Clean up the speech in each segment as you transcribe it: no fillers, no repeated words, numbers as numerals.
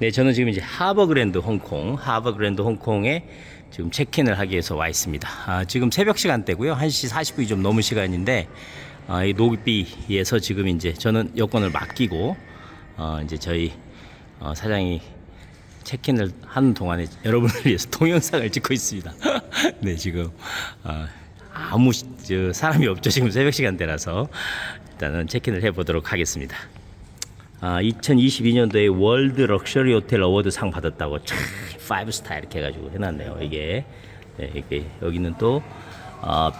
네, 저는 지금 이제 하버그랜드 홍콩에 지금 체크인을 하기 위해서 와 있습니다. 지금 새벽 시간대고요. 1시 40분이 좀 넘은 시간인데, 이 노비에서 지금 이제 저는 여권을 맡기고, 이제 저희 사장이 체크인을 하는 동안에 여러분을 위해서 동영상을 찍고 있습니다. 네, 지금 아무 사람이 없죠. 지금 새벽 시간대라서 일단은 체크인을 해보도록 하겠습니다. 2022년도에 월드 럭셔리 호텔 어워드 상 받았다고 참 5스타 이렇게 해가지고 해놨네요. 이게 여기는 또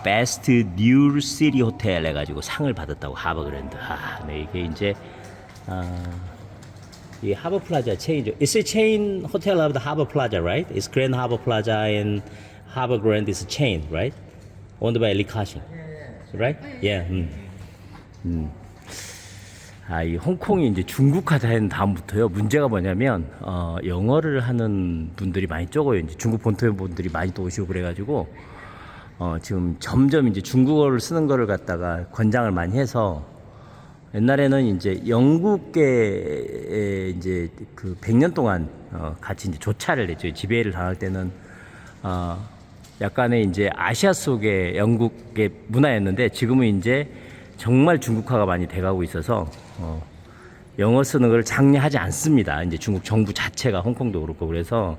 베스트 뉴 시티 호텔 해가지고 상을 받았다고 하버그랜드. 네, 이게 이제 이 하버 플라자 체인이죠. It's a chain hotel of the Harbor Plaza, right? It's Grand Harbor Plaza and Harbor Grand is a chain, right? Owned by Li Ka-shing, right? Yeah. 이 홍콩이 이제 중국화된 다음부터요. 문제가 뭐냐면 영어를 하는 분들이 많이 적어요. 이제 중국 본토의 분들이 많이 또 오시고 그래가지고 지금 점점 이제 중국어를 쓰는 거를 갖다가 권장을 많이 해서 옛날에는 이제 영국계 이제 그 100년 동안 같이 이제 조차를 했죠. 지배를 당할 때는 약간의 이제 아시아 속의 영국의 문화였는데 지금은 이제 정말 중국화가 많이 돼가고 있어서 영어 쓰는 걸 장려하지 않습니다. 이제 중국 정부 자체가 홍콩도 그렇고 그래서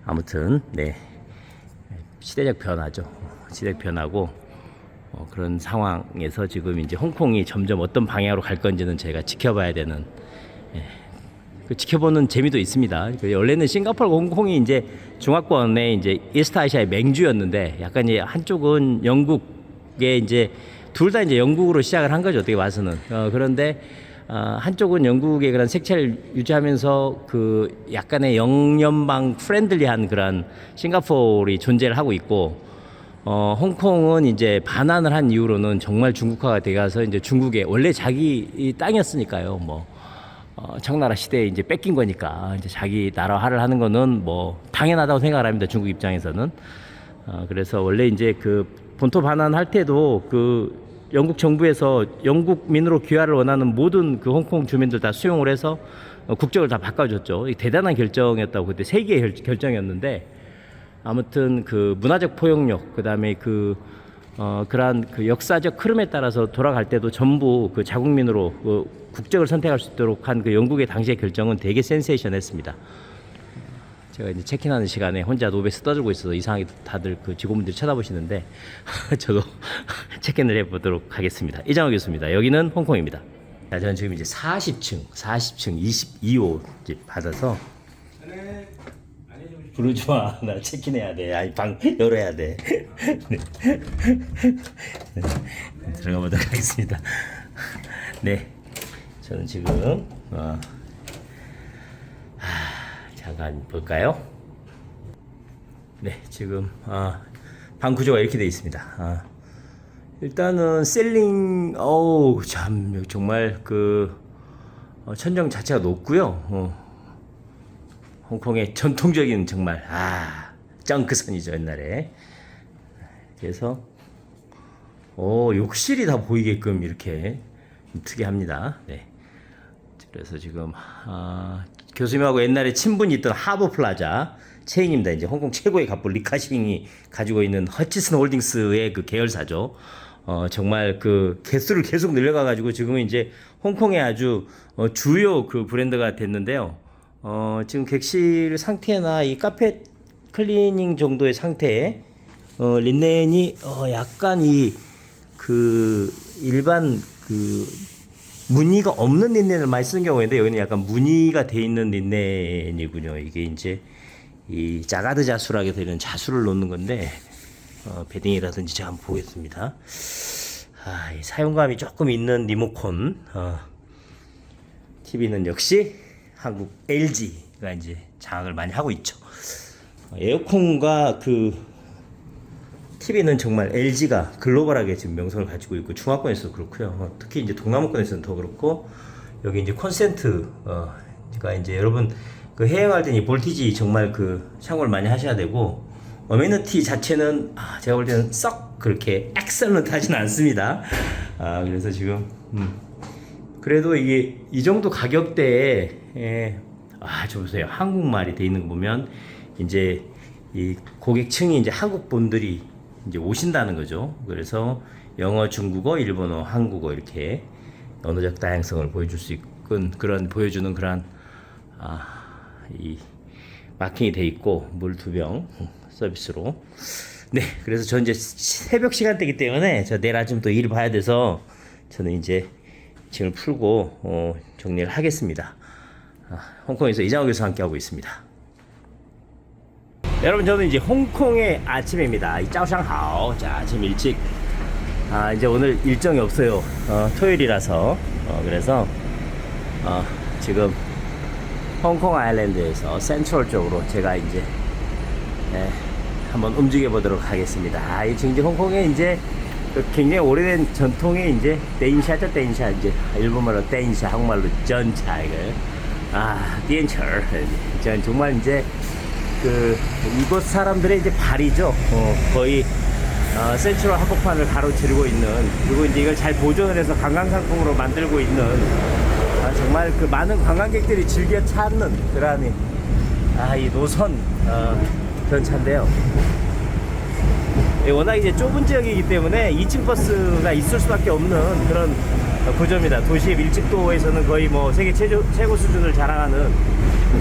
아무튼 네, 시대적 변화죠. 시대적 변화고 그런 상황에서 지금 이제 홍콩이 점점 어떤 방향으로 갈 건지는 저희가 지켜봐야 되는 그 지켜보는 재미도 있습니다. 원래는 싱가포르와 홍콩이 이제 중화권의 이제 이스트아시아의 맹주였는데 약간 이제 한쪽은 영국에 이제 둘 다 이제 영국으로 시작을 한 거죠. 어떻게 봐서는. 그런데 한쪽은 영국의 그런 색채를 유지하면서 그 약간의 영연방 프렌들리한 그런 싱가포르이 존재를 하고 있고, 홍콩은 이제 반환을 한 이후로는 정말 중국화가 돼가서 이제 중국의 원래 자기 땅이었으니까요. 청나라 시대에 이제 뺏긴 거니까 이제 자기 나라화를 하는 거는 뭐 당연하다고 생각을 합니다. 중국 입장에서는. 그래서 원래 이제 그 본토 반환할 때도 그 영국 정부에서 영국민으로 귀화를 원하는 모든 그 홍콩 주민들 다 수용을 해서 국적을 다 바꿔줬죠. 대단한 결정이었다고 그때 세계의 결정이었는데 아무튼 그 문화적 포용력 그다음에 그러한 그 역사적 흐름에 따라서 돌아갈 때도 전부 그 자국민으로 그 국적을 선택할 수 있도록 한 그 영국의 당시의 결정은 되게 센세이션했습니다. 제가 이제 체크인하는 시간에 혼자 노베스 떠들고 있어서 이상하게 다들 그 직원분들이 쳐다보시는데 저도 체크인을 해보도록 하겠습니다. 이장호 교수입니다. 여기는 홍콩입니다. 자, 저는 지금 이제 40층 22호 이제 받아서 부르지 마. 나 체크인해야 돼. 아니 방 열어야 돼. 네. 들어가 보도록 하겠습니다. 네, 저는 지금 잠깐 볼까요? 네, 지금 방 구조가 이렇게 되어 있습니다. 일단은 셀링 참 정말 그 천정 자체가 높고요. 홍콩의 전통적인 정말 정크선이죠 옛날에. 그래서 욕실이 다 보이게끔 이렇게 특이합니다. 네. 그래서 지금 교수님하고 옛날에 친분이 있던 하버 플라자 체인입니다. 이제 홍콩 최고의 갑부 리카싱이 가지고 있는 허치슨 홀딩스의 그 계열사죠. 정말 그 개수를 계속 늘려가가지고 지금은 이제 홍콩의 아주 주요 그 브랜드가 됐는데요. 지금 객실 상태나 이 카펫 클리닝 정도의 상태에 린넨이 약간 이 그 일반 그 무늬가 없는 린넨을 많이 쓰는 경우가 있는데 여기는 약간 무늬가 돼 있는 린넨이군요. 이게 이제 이 자가드 자수라고 되는 자수를 놓는 건데 베딩이라든지 제가 한번 보겠습니다. 이 사용감이 조금 있는 리모컨. TV는 역시 한국 LG가 이제 장악을 많이 하고 있죠. 에어컨과 그 TV는 정말 LG가 글로벌하게 지금 명성을 가지고 있고 중화권에서도 그렇고요. 특히 이제 동남아권에서는 더 그렇고 여기 이제 콘센트가 이제 여러분 그 해양할 때는 이 볼티지 정말 그 참고를 많이 하셔야 되고 어메니티 자체는 제가 볼 때는 썩 그렇게 엑셀런트 하진 않습니다. 그래서 지금 그래도 이게 이 정도 가격대에 저 보세요. 한국말이 돼 있는 거 보면 이제 이 고객층이 이제 한국 분들이 이제 오신다는 거죠. 그래서 영어, 중국어, 일본어, 한국어 이렇게 언어적 다양성을 보여줄 수 있는 보여주는 그런 이 마킹이 돼 있고 물 2병 서비스로. 네, 그래서 저 이제 새벽 시간대이기 때문에 저 내일 아침 또 일 봐야 돼서 저는 이제 짐을 풀고 정리를 하겠습니다. 홍콩에서 이장호 교수와 함께 하고 있습니다. 여러분, 저는 이제 홍콩의 아침입니다. 이 짜오샹하오. 자, 아침 일찍. 이제 오늘 일정이 없어요. 토요일이라서. 그래서 지금 홍콩 아일랜드에서 센트럴 쪽으로 제가 이제 한번 움직여 보도록 하겠습니다. 이 지금 홍콩에 이제 굉장히 오래된 전통의 이제 데인샤죠, 데인샤. 이제 일본말로 데인샤, 한국말로 전차. 이거 디엔철. 전 정말 이제 이곳 사람들의 이제 발이죠. 거의 센트럴 한복판을 가로지르고 있는, 그리고 이제 이걸 잘 보존을 해서 관광상품으로 만들고 있는 정말 그 많은 관광객들이 즐겨 찾는 그런 이 노선 전차인데요. 워낙 이제 좁은 지역이기 때문에 2층 버스가 있을 수밖에 없는 그런 구조입니다. 도시의 밀집도에서는 거의 뭐 세계 최고 수준을 자랑하는,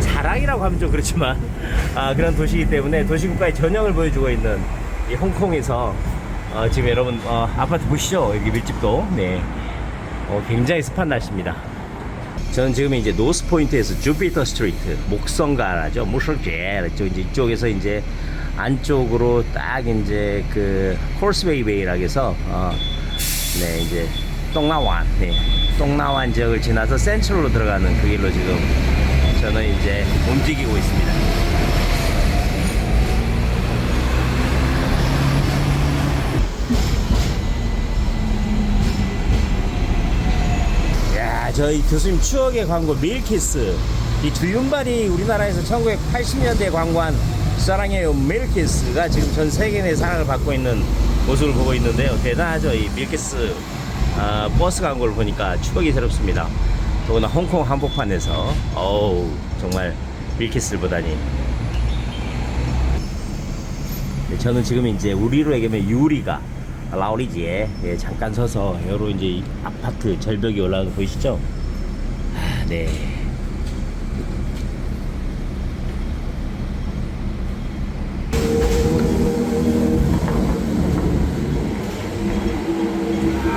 자랑이라고 하면 좀 그렇지만 그런 도시이기 때문에 도시국가의 전형을 보여주고 있는 이 홍콩에서 지금 여러분 아파트 보시죠? 여기 밀집도. 네, 굉장히 습한 날씨입니다. 저는 지금 이제 노스 포인트에서 주피터 스트리트, 목성가라죠, 무설제 이쪽에서 이제 안쪽으로 딱 이제 그 홀스웨이 베이라 해서 네, 이제 똥나완, 똥나완 지역을 지나서 센트럴로 들어가는 그 길로 지금 저는 이제 움직이고 있습니다. 저희 교수님 추억의 광고 밀키스, 이 주윤발이 우리나라에서 1980년대에 광고한 사랑해요 밀키스가 지금 전 세계 내 사랑을 받고 있는 모습을 보고 있는데요. 대단하죠. 이 밀키스 버스 광고를 보니까 추억이 새롭습니다. 더구나 홍콩 한복판에서 정말 밀키스를 보다니. 네, 저는 지금 이제 우리로 얘기하면 유리가 라오리지에 잠깐 서서 여러 이제 아파트 절벽이 올라오는 거 보이시죠? 네.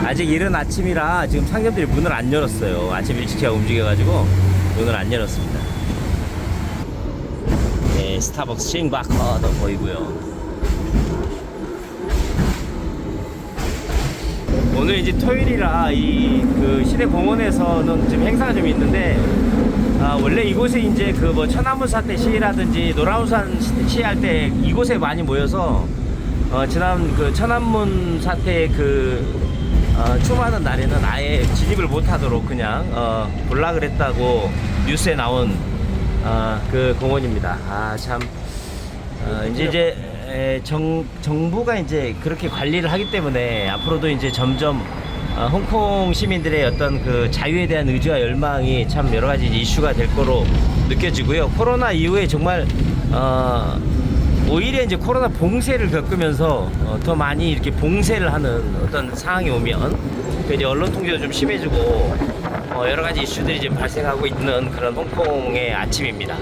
아직 이른 아침이라 지금 상점들이 문을 안 열었어요. 아침 일찍 제가 움직여가지고 문을 안 열었습니다. 네, 스타벅스 싱바커도 보이고요. 오늘 이제 토요일이라 그 시내공원에서는 지금 행사가 좀 있는데, 원래 이곳에 이제 그 뭐 천안문 사태 시위라든지 노라운산 시위할 때 이곳에 많이 모여서 지난 그 천안문 사태 추모하는 날에는 아예 진입을 못하도록 그냥 불락을 했다고 뉴스에 나온 그 공원입니다. 참 이제 정부가 이제 그렇게 관리를 하기 때문에 앞으로도 이제 점점 홍콩 시민들의 어떤 그 자유에 대한 의지와 열망이 참 여러 가지 이슈가 될 거로 느껴지고요. 코로나 이후에 정말 오히려 이제 코로나 봉쇄를 겪으면서 더 많이 이렇게 봉쇄를 하는 어떤 상황이 오면 이제 언론 통제도 좀 심해지고 여러 가지 이슈들이 지금 발생하고 있는 그런 홍콩의 아침입니다.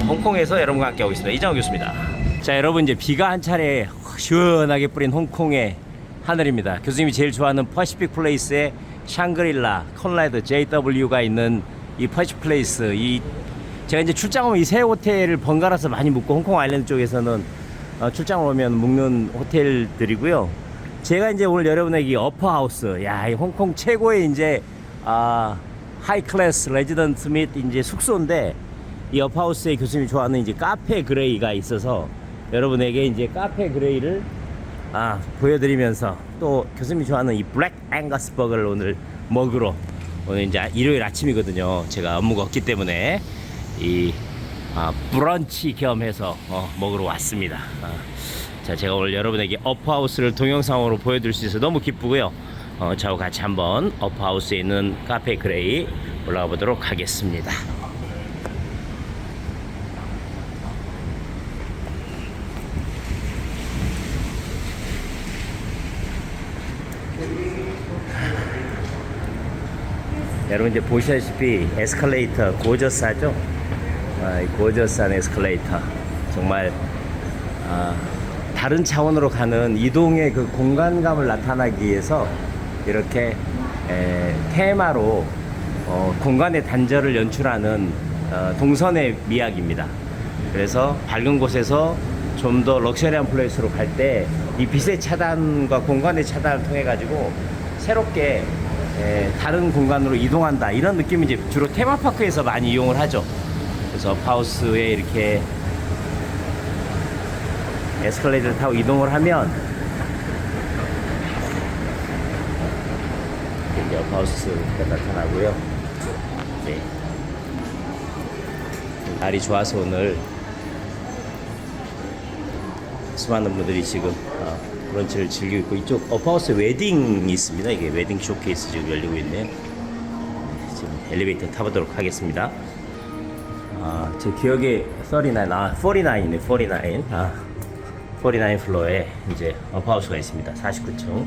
홍콩에서 여러분과 함께 하고 있습니다. 이장호 교수입니다. 자, 여러분, 이제 비가 한 차례 시원하게 뿌린 홍콩의 하늘입니다. 교수님이 제일 좋아하는 퍼시픽 플레이스의 샹그릴라 콘라드 JW가 있는 이 퍼시픽 플레이스, 제가 이제 출장 오면 이 새 호텔을 번갈아서 많이 묵고, 홍콩 아일랜드 쪽에서는 출장을 오면 묵는 호텔들이고요. 제가 이제 오늘 여러분에게 어퍼하우스, 이 홍콩 최고의 이제 하이 클래스 레지던트 및 이제 숙소인데, 이 어퍼하우스에 교수님이 좋아하는 이제 카페 그레이가 있어서 여러분에게 이제 카페 그레이를 보여드리면서, 또 교수님이 좋아하는 이 블랙 앵거스 버거를 오늘 먹으러, 오늘 이제 일요일 아침이거든요. 제가 업무가 없기 때문에 이 브런치 겸해서 먹으러 왔습니다. 자, 제가 오늘 여러분에게 어퍼하우스를 동영상으로 보여드릴 수 있어서 너무 기쁘고요. 저와 같이 한번 업하우스에 있는 카페 그레이 올라가 보도록 하겠습니다. 여러분 이제 보시다시피 에스컬레이터 고저스하죠? 이 고저스한 에스컬레이터 정말 다른 차원으로 가는 이동의 그 공간감을 나타나기 위해서 이렇게 테마로 공간의 단절을 연출하는 동선의 미학입니다. 그래서 밝은 곳에서 좀 더 럭셔리한 플레이스로 갈 때 이 빛의 차단과 공간의 차단을 통해 가지고 새롭게 다른 공간으로 이동한다 이런 느낌이 이제 주로 테마파크에서 많이 이용을 하죠. 그래서 업하우스에 이렇게 에스컬레이터를 타고 이동을 하면 이렇게 업하우스가 나타나고요. 네. 날이 좋아서 오늘 수많은 분들이 지금 브런치를 즐기고 있고, 이쪽 업하우스 웨딩이 있습니다. 이게 웨딩 쇼케이스 지금 열리고 있네요. 지금 엘리베이터 타보도록 하겠습니다. 제 기억에 49이네, 49. 49 플로어에 이제 업하우스가 있습니다. 49층.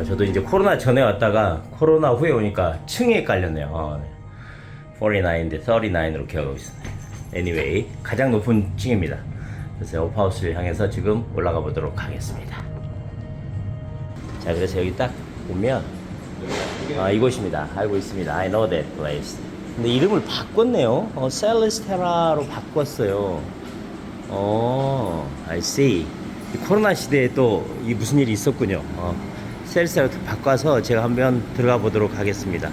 저도 이제 코로나 전에 왔다가 코로나 후에 오니까 층에 헷갈렸네요. 49인데 39으로 기억하고 있습니다. Anyway, 가장 높은 층입니다. 그래서 업하우스를 향해서 지금 올라가 보도록 하겠습니다. 자, 그래서 여기 딱 보면 이곳입니다. 알고 있습니다. I know that place. 근데 이름을 바꿨네요. 셀레스테라로 바꿨어요. I see. 코로나 시대에 또 이 무슨 일이 있었군요. 셀레스테라로 바꿔서 제가 한번 들어가 보도록 하겠습니다.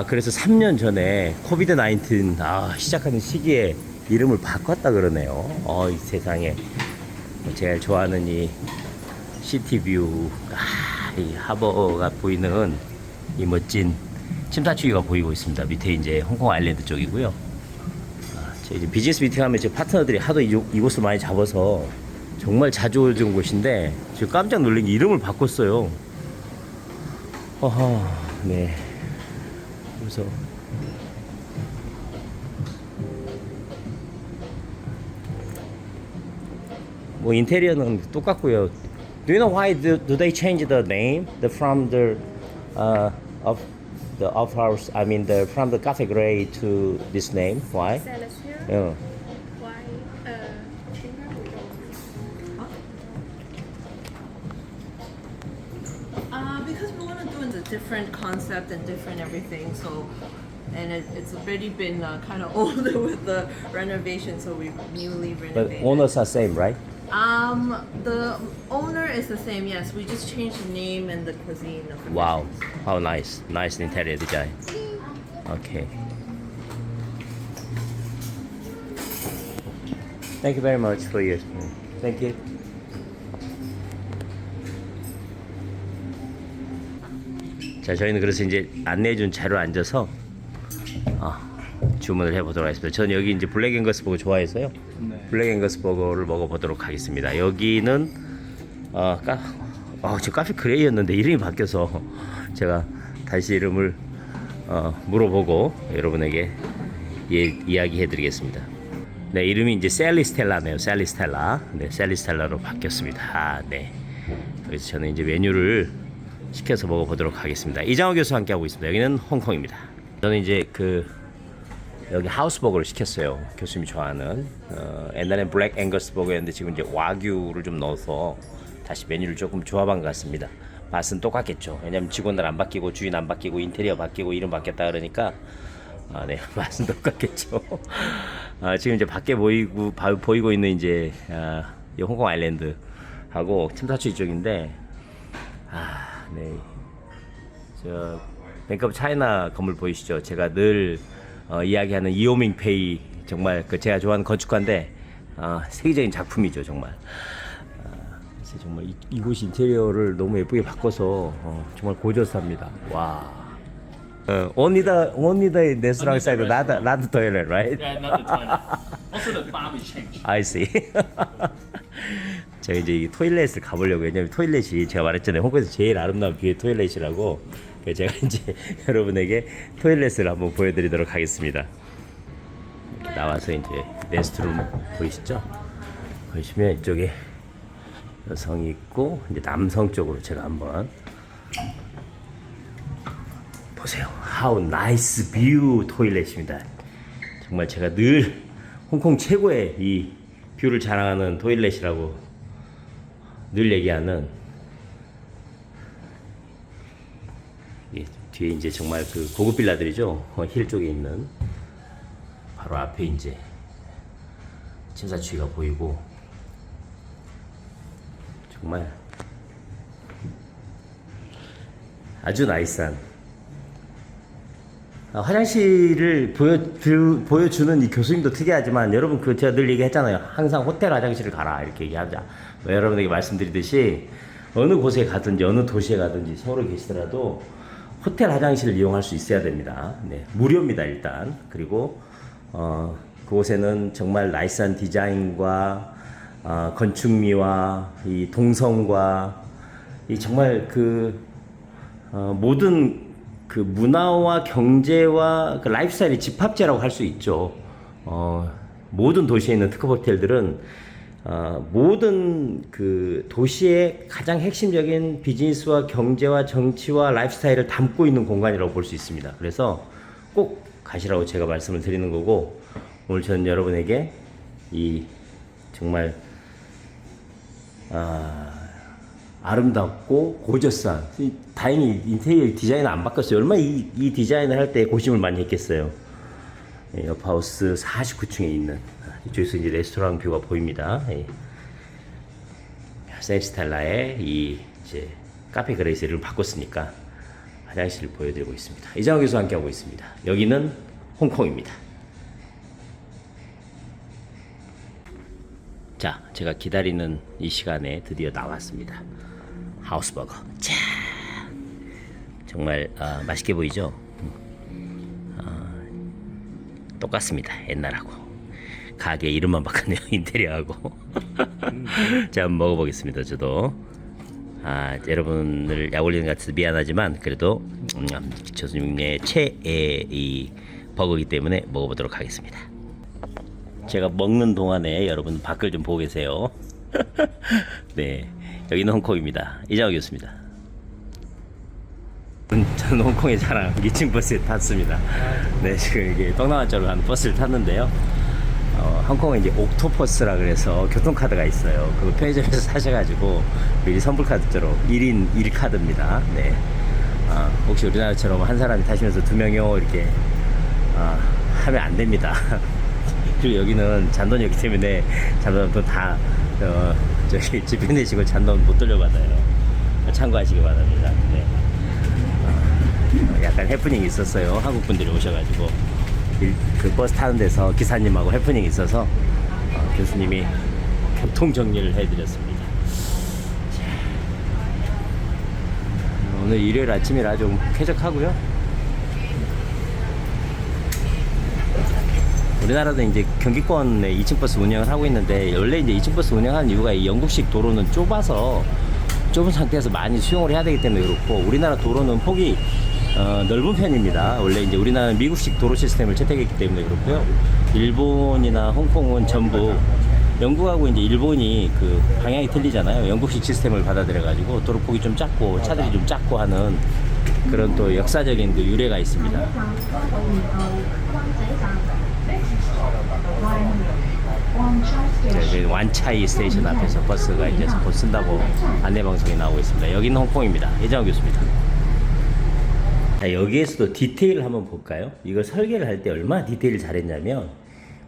그래서 3년 전에 코비드 19 시작하는 시기에 이름을 바꿨다 그러네요. 이 세상에. 제가 좋아하는 이 시티뷰, 이 하버가 보이는 이 멋진 침사추기가 보이고 있습니다. 밑에 이제 홍콩 아일랜드 쪽이고요. 저 이제 비즈니스 미팅하면 제 파트너들이 하도 이곳을 많이 잡아서 정말 자주 오는 곳인데 지금 깜짝 놀란 게 이름을 바꿨어요. 네. 그래서 뭐 인테리어는 똑같고요. Do you know why do they change the name from the of the house? I mean from the Cafe Grey to this name? Why? Yeah. Why? Because we want to do a different concept and different everything. So, and it's already been kind of older with the renovation. So we newly But renovated. owners are same, right? The owner is the same. Yes, we just changed the name and the cuisine of the Wow, dishes. how nice! Nice interior design. Okay. Thank you very much for your. Thank you. 자, 저희는 그래서 이제 안내해준 자료를 앉아서 주문을 해보도록 하겠습니다. 저는 여기 이제 블랙 앵거스 버거 좋아해서요. 네. 블랙 앵거스 버거를 먹어보도록 하겠습니다. 여기는 저 카페 그레이였는데 이름이 바뀌어서 제가 다시 이름을 물어보고 여러분에게 이야기해드리겠습니다. 네, 이름이 이제 셀리스텔라네요. 셀리스텔라. 네, 셀리스텔라로 바뀌었습니다. 네. 그래서 저는 이제 메뉴를 시켜서 먹어보도록 하겠습니다. 이장호 교수와 함께 하고 있습니다. 여기는 홍콩입니다. 저는 이제 여기 하우스버거를 시켰어요. 교수님이 좋아하는. 옛날엔 블랙 앵거스 버거였는데 지금 이제 와규를 좀 넣어서 다시 메뉴를 조금 조합한 것 같습니다. 맛은 똑같겠죠. 왜냐면 직원들 안 바뀌고 주인 안 바뀌고 인테리어 바뀌고 이름 바뀌었다 그러니까 네, 맛은 똑같겠죠. 지금 이제 밖에 보이고 있는 이제 이 홍콩 아일랜드 하고 침사추 쪽인데 네. 저 뱅크 오브 차이나 건물 보이시죠? 제가 늘 이야기하는 이오밍페이 정말 제가 좋아하는 건축가인데 세계적인 작품이죠 정말. 그래서 정말 이곳 인테리어를 너무 예쁘게 바꿔서 정말 고저스합니다. 와. Only the restaurant side, not the toilet, right? Yeah, not the toilet. Also the farm is changed. I see. 제가 이제 이 토일렛을 가보려고. 왜냐면 토일렛이 제가 말했잖아요, 홍콩에서 제일 아름다운 뷰의 토일렛이라고. 그래서 제가 이제 여러분에게 토일렛을 한번 보여드리도록 하겠습니다. 이렇게 나와서 이제 레스트룸 보이시죠? 보시면 이쪽에 여성이 있고, 이제 남성 쪽으로 제가 한번 보세요. How nice view 토일렛입니다. 정말 제가 늘 홍콩 최고의 이 뷰를 자랑하는 토일렛이라고 늘 얘기하는, 이 뒤에 이제 정말 그 고급 빌라들이죠. 힐 쪽에 있는 바로 앞에 이제 침사추이가 보이고, 정말 아주 나이스한 화장실을 보여주는 이 교수님도 특이하지만, 여러분 그 제가 늘 얘기했잖아요. 항상 호텔 화장실을 가라 이렇게 얘기하자. 여러분에게 말씀드리듯이 어느 곳에 가든지 어느 도시에 가든지 서울에 계시더라도 호텔 화장실을 이용할 수 있어야 됩니다. 네, 무료입니다 일단. 그리고 그곳에는 정말 나이스한 디자인과 건축미와 이 동성과 이 정말 그 모든 그 문화와 경제와 그 라이프스타일의 집합제라고 할 수 있죠. 모든 도시에 있는 특급 호텔들은 모든 그 도시의 가장 핵심적인 비즈니스와 경제와 정치와 라이프스타일을 담고 있는 공간이라고 볼 수 있습니다. 그래서 꼭 가시라고 제가 말씀을 드리는 거고, 오늘 저는 여러분에게 이 정말 아름답고 고저스한, 다행히 인테리어 디자인을 안 바꿨어요. 얼마나 이 디자인을 할 때 고심을 많이 했겠어요. 옆하우스 49층에 있는, 이쪽에서 이제 레스토랑 뷰가 보입니다. 센스텔라의 이 이제 카페 그레이스를 바꿨으니까 화장실을 보여드리고 있습니다. 이장호 교수와 함께하고 있습니다. 여기는 홍콩입니다. 자, 제가 기다리는 이 시간에 드디어 나왔습니다. 하우스버거. 자, 정말 맛있게 보이죠? 똑같습니다. 옛날하고. 가게 이름만 바꿨네요. 인테리어하고. 자, 한번 먹어보겠습니다. 저도. 여러분을 약올리는 것 같아서 미안하지만 그래도 교수님의 최애 이 버거이기 때문에 먹어보도록 하겠습니다. 제가 먹는 동안에 여러분 밖을 좀 보고 계세요. 네, 여기는 홍콩입니다. 이장호 교수입니다. 저는 홍콩의 자랑 2층 버스에 탔습니다. 네, 지금 이게 동남아 쪽으로 가는 버스를 탔는데요. 홍콩에 이제 옥토퍼스라 그래서 교통카드가 있어요. 그거 편의점에서 사셔가지고 미리 선불카드처럼 1인 1카드입니다. 네. 혹시 우리나라처럼 한 사람이 타시면서 2명이요 이렇게 하면 안 됩니다. 그리고 여기는 잔돈이었기 때문에 잔돈도 다 저기 집에 내시고 잔돈 못 돌려받아요. 참고하시기 바랍니다. 네. 약간 해프닝이 있었어요. 한국 분들이 오셔가지고 그 버스 타는 데서 기사님하고 해프닝이 있어서 교수님이 교통 정리를 해드렸습니다. 자, 오늘 일요일 아침이라 좀 쾌적하고요. 우리나라도 이제 경기권에 2층 버스 운영을 하고 있는데, 원래 이제 2층 버스 운영하는 이유가 이 영국식 도로는 좁아서 좁은 상태에서 많이 수용을 해야 되기 때문에 그렇고, 우리나라 도로는 폭이 넓은 편입니다. 원래 이제 우리나라는 미국식 도로 시스템을 채택했기 때문에 그렇고요. 일본이나 홍콩은 전부 영국하고 이제 일본이 그 방향이 틀리잖아요. 영국식 시스템을 받아들여가지고 도로폭이 좀 작고 차들이 좀 작고 하는 그런 또 역사적인 그 유래가 있습니다. 저희 완차이 스테이션 앞에서 버스가 이제 곧 쓴다고 안내방송이 나오고 있습니다. 여기는 홍콩입니다. 이장호 교수입니다. 자, 여기에서도 디테일을 한번 볼까요? 이걸 설계를 할 때 얼마나 디테일을 잘했냐면,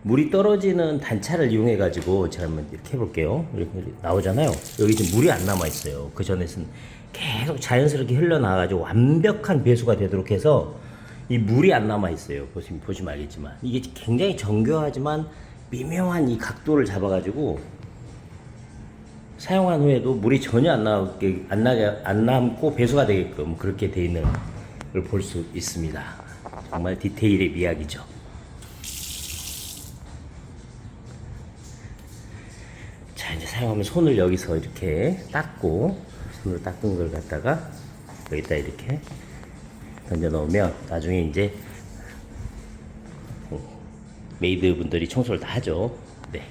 물이 떨어지는 단차를 이용해 가지고 제가 한번 이렇게 해볼게요. 이렇게 나오잖아요. 여기 지금 물이 안 남아 있어요. 그 전에는 계속 자연스럽게 흘러나와 가지고 완벽한 배수가 되도록 해서 이 물이 안 남아 있어요. 보시면 알겠지만 이게 굉장히 정교하지만 미묘한 이 각도를 잡아 가지고 사용한 후에도 물이 전혀 안 남고 배수가 되게끔 그렇게 돼 있는 걸 볼 수 있습니다. 정말 디테일의 미학이죠. 자, 이제 사용하면 손을 여기서 이렇게 닦고, 손으로 닦은 걸 갖다가 여기다 이렇게 던져 넣으면 나중에 이제 메이드 분들이 청소를 다 하죠. 네.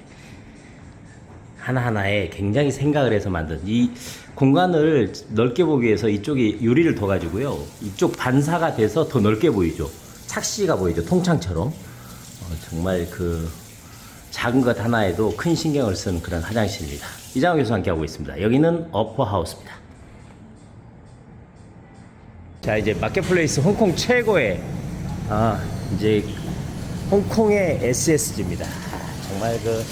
하나하나에 굉장히 생각을 해서 만든 이 공간을 넓게 보기 위해서 이쪽에 유리를 더 가지고요. 이쪽 반사가 돼서 더 넓게 보이죠. 착시가 보이죠. 통창처럼. 정말 그 작은 것 하나에도 큰 신경을 쓴 그런 화장실입니다. 이장호 교수 함께 하고 있습니다. 여기는 어퍼하우스입니다. 자, 이제 마켓플레이스 홍콩 최고의 이제 홍콩의 SSG입니다. 정말 그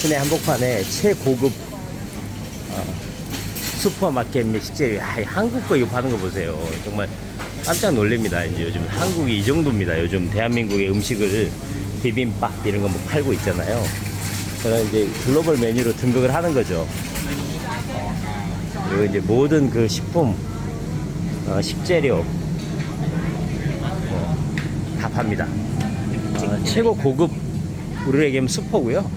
시내 한복판에 최고급 슈퍼마켓 및 식재료. 한국 거 이거 파는 거 보세요. 정말 깜짝 놀랍니다. 이제 요즘 한국이 이 정도입니다. 요즘 대한민국의 음식을 비빔밥 이런 거 뭐 팔고 있잖아요. 그런 이제 글로벌 메뉴로 등극을 하는 거죠. 그리고 이제 모든 그 식품, 식재료 다 팝니다. 최고 고급, 우리로 얘기하면 슈퍼고요.